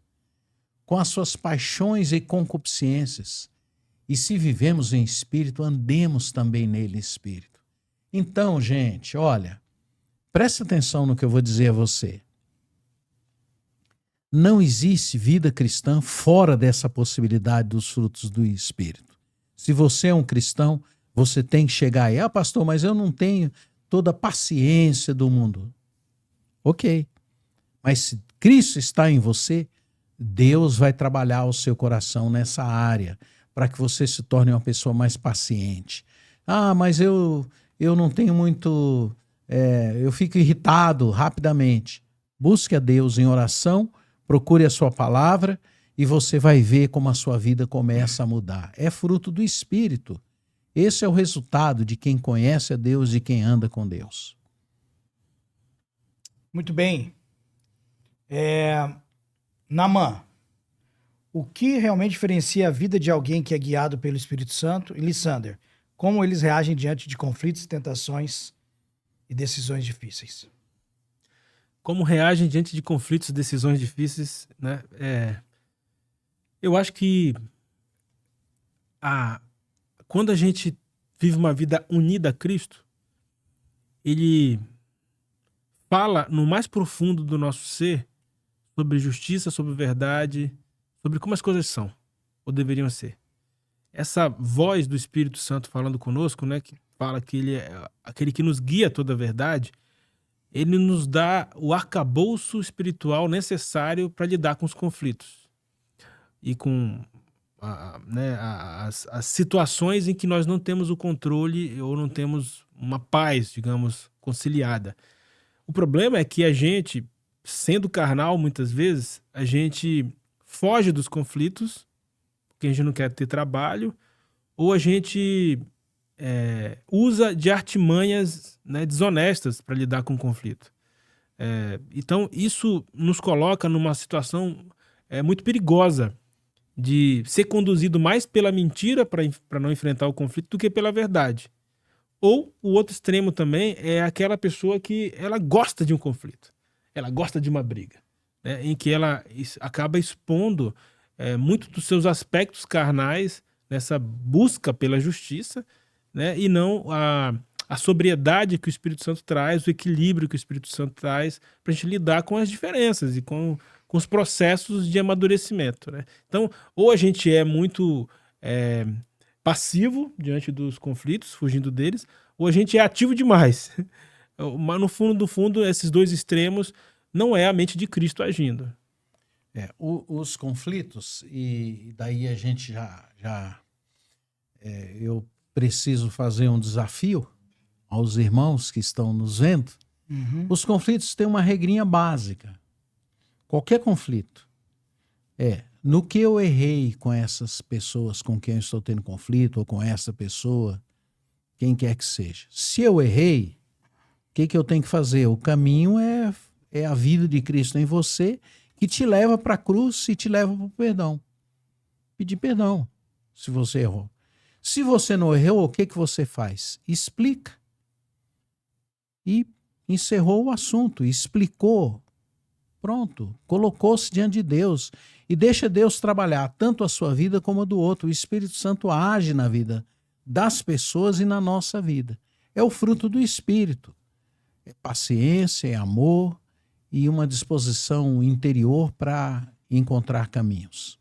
com as suas paixões e concupiscências. E se vivemos em espírito, andemos também nele em espírito. Então, gente, olha, presta atenção no que eu vou dizer a você. Não existe vida cristã fora dessa possibilidade dos frutos do Espírito. Se você é um cristão, você tem que chegar aí: pastor, mas eu não tenho toda a paciência do mundo. Ok. Mas se Cristo está em você, Deus vai trabalhar o seu coração nessa área, para que você se torne uma pessoa mais paciente. Mas eu não tenho muito... eu fico irritado rapidamente. Busque a Deus em oração, procure a sua palavra e você vai ver como a sua vida começa a mudar. É fruto do Espírito. Esse é o resultado de quem conhece a Deus e quem anda com Deus. Muito bem. Naamã, o que realmente diferencia a vida de alguém que é guiado pelo Espírito Santo? E Lissander, como eles reagem diante de conflitos, tentações e decisões difíceis? Como reagem diante de conflitos e decisões difíceis, né? Eu acho que quando a gente vive uma vida unida a Cristo, ele fala no mais profundo do nosso ser sobre justiça, sobre verdade, sobre como as coisas são, ou deveriam ser. Essa voz do Espírito Santo falando conosco, né, que fala que ele é aquele que nos guia a toda a verdade, ele nos dá o arcabouço espiritual necessário para lidar com os conflitos e com as situações em que nós não temos o controle ou não temos uma paz, digamos, conciliada. O problema é que a gente, sendo carnal, muitas vezes, a gente foge dos conflitos, porque a gente não quer ter trabalho, ou a gente usa de artimanhas, né, desonestas para lidar com o conflito. Então, isso nos coloca numa situação muito perigosa de ser conduzido mais pela mentira para não enfrentar o conflito do que pela verdade. Ou o outro extremo também é aquela pessoa que ela gosta de um conflito, ela gosta de uma briga, né, em que ela acaba expondo muito dos seus aspectos carnais nessa busca pela justiça, né, e não a sobriedade que o Espírito Santo traz, o equilíbrio que o Espírito Santo traz para a gente lidar com as diferenças e com os processos de amadurecimento, né? Então, ou a gente é muito passivo diante dos conflitos, fugindo deles, ou a gente é ativo demais. Mas no fundo do fundo, esses dois extremos não é a mente de Cristo agindo. Os conflitos, e daí a gente eu preciso fazer um desafio aos irmãos que estão nos vendo. Uhum. Os conflitos têm uma regrinha básica. Qualquer conflito no que eu errei com essas pessoas com quem eu estou tendo conflito, ou com essa pessoa, quem quer que seja. Se eu errei, o que eu tenho que fazer? O caminho é a vida de Cristo em você, que te leva para a cruz e te leva para o perdão. Pedir perdão se você errou. Se você não errou, o que você faz? Explica. E encerrou o assunto, explicou. Pronto, colocou-se diante de Deus e deixa Deus trabalhar tanto a sua vida como a do outro. O Espírito Santo age na vida das pessoas e na nossa vida. É o fruto do Espírito. É paciência, é amor e uma disposição interior para encontrar caminhos.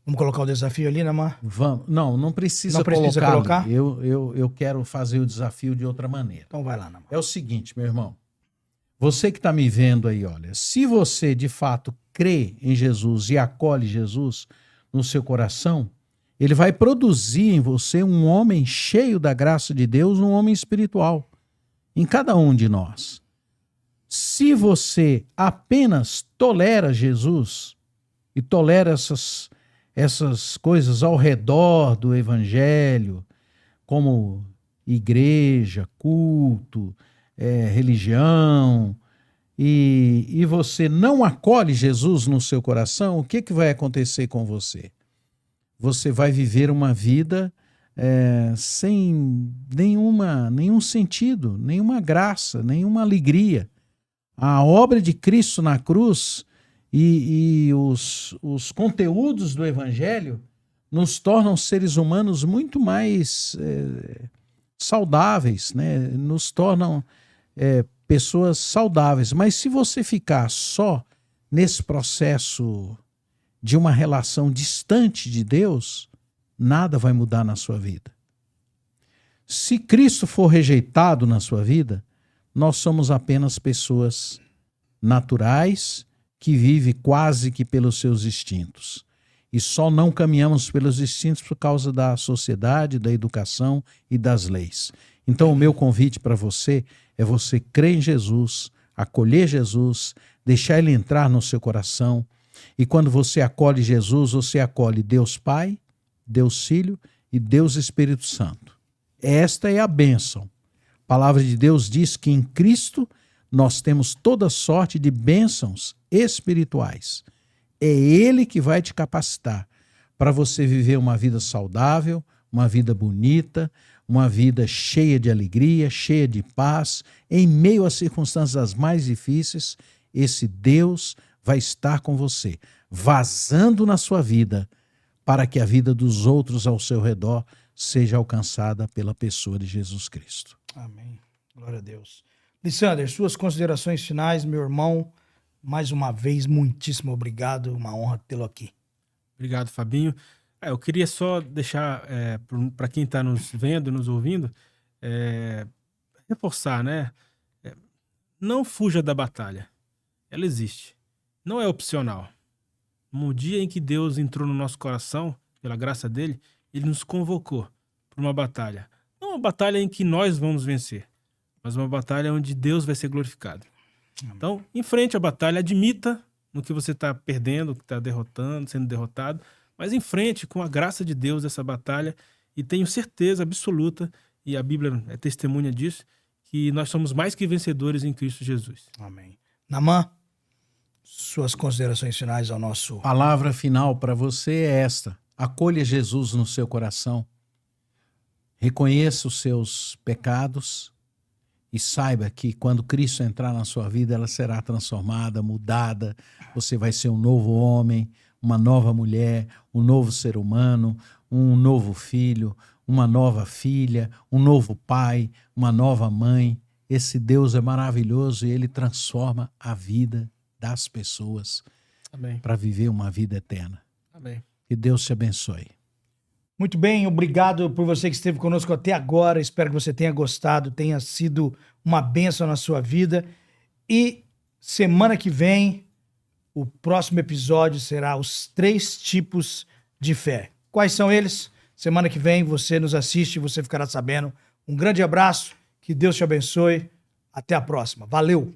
Vamos colocar o desafio ali, né, Mar? Vamos. Não precisa colocar. Eu quero fazer o desafio de outra maneira. Então vai lá, Namar. É o seguinte, meu irmão. Você que está me vendo aí, olha, se você de fato crê em Jesus e acolhe Jesus no seu coração, ele vai produzir em você um homem cheio da graça de Deus, um homem espiritual, em cada um de nós. Se você apenas tolera Jesus e tolera essas coisas ao redor do evangelho, como igreja, culto, religião, e você não acolhe Jesus no seu coração, o que vai acontecer com você? Você vai viver uma vida sem nenhum sentido, nenhuma graça, nenhuma alegria. A obra de Cristo na cruz e os conteúdos do evangelho nos tornam seres humanos muito mais saudáveis, né? Nos tornam pessoas saudáveis. Mas se você ficar só nesse processo de uma relação distante de Deus, nada vai mudar na sua vida. Se Cristo for rejeitado na sua vida, nós somos apenas pessoas naturais que vivem quase que pelos seus instintos. E só não caminhamos pelos instintos por causa da sociedade, da educação e das leis. Então o meu convite para você é você crer em Jesus, acolher Jesus, deixar ele entrar no seu coração. E quando você acolhe Jesus, você acolhe Deus Pai, Deus Filho e Deus Espírito Santo. Esta é a bênção. A palavra de Deus diz que em Cristo nós temos toda sorte de bênçãos espirituais. É Ele que vai te capacitar para você viver uma vida saudável, uma vida bonita, uma vida cheia de alegria, cheia de paz. Em meio às circunstâncias mais difíceis, esse Deus vai estar com você, vazando na sua vida, para que a vida dos outros ao seu redor seja alcançada pela pessoa de Jesus Cristo. Amém. Glória a Deus. Lissander, suas considerações finais, meu irmão. Mais uma vez, muitíssimo obrigado. Uma honra tê-lo aqui. Obrigado, Fabinho. Eu queria só deixar para quem está nos vendo, nos ouvindo, reforçar, né? Não fuja da batalha. Ela existe. Não é opcional. No dia em que Deus entrou no nosso coração, pela graça dele, ele nos convocou para uma batalha. Não uma batalha em que nós vamos vencer, mas uma batalha onde Deus vai ser glorificado. Então, enfrente a batalha, admita no que você está perdendo, que está derrotando, sendo derrotado, mas enfrente com a graça de Deus essa batalha e tenho certeza absoluta, e a Bíblia é testemunha disso, que nós somos mais que vencedores em Cristo Jesus. Amém. Naamã, suas considerações finais ao nosso... Palavra final para você é esta: acolha Jesus no seu coração, reconheça os seus pecados e saiba que quando Cristo entrar na sua vida, ela será transformada, mudada, você vai ser um novo homem, uma nova mulher, um novo ser humano, um novo filho, uma nova filha, um novo pai, uma nova mãe. Esse Deus é maravilhoso e ele transforma a vida das pessoas Amém. para viver uma vida eterna. Amém. Que Deus te abençoe. Muito bem, obrigado por você que esteve conosco até agora. Espero que você tenha gostado, tenha sido uma bênção na sua vida. E semana que vem, o próximo episódio será os 3 tipos de fé. Quais são eles? Semana que vem você nos assiste e você ficará sabendo. Um grande abraço, que Deus te abençoe. Até a próxima. Valeu!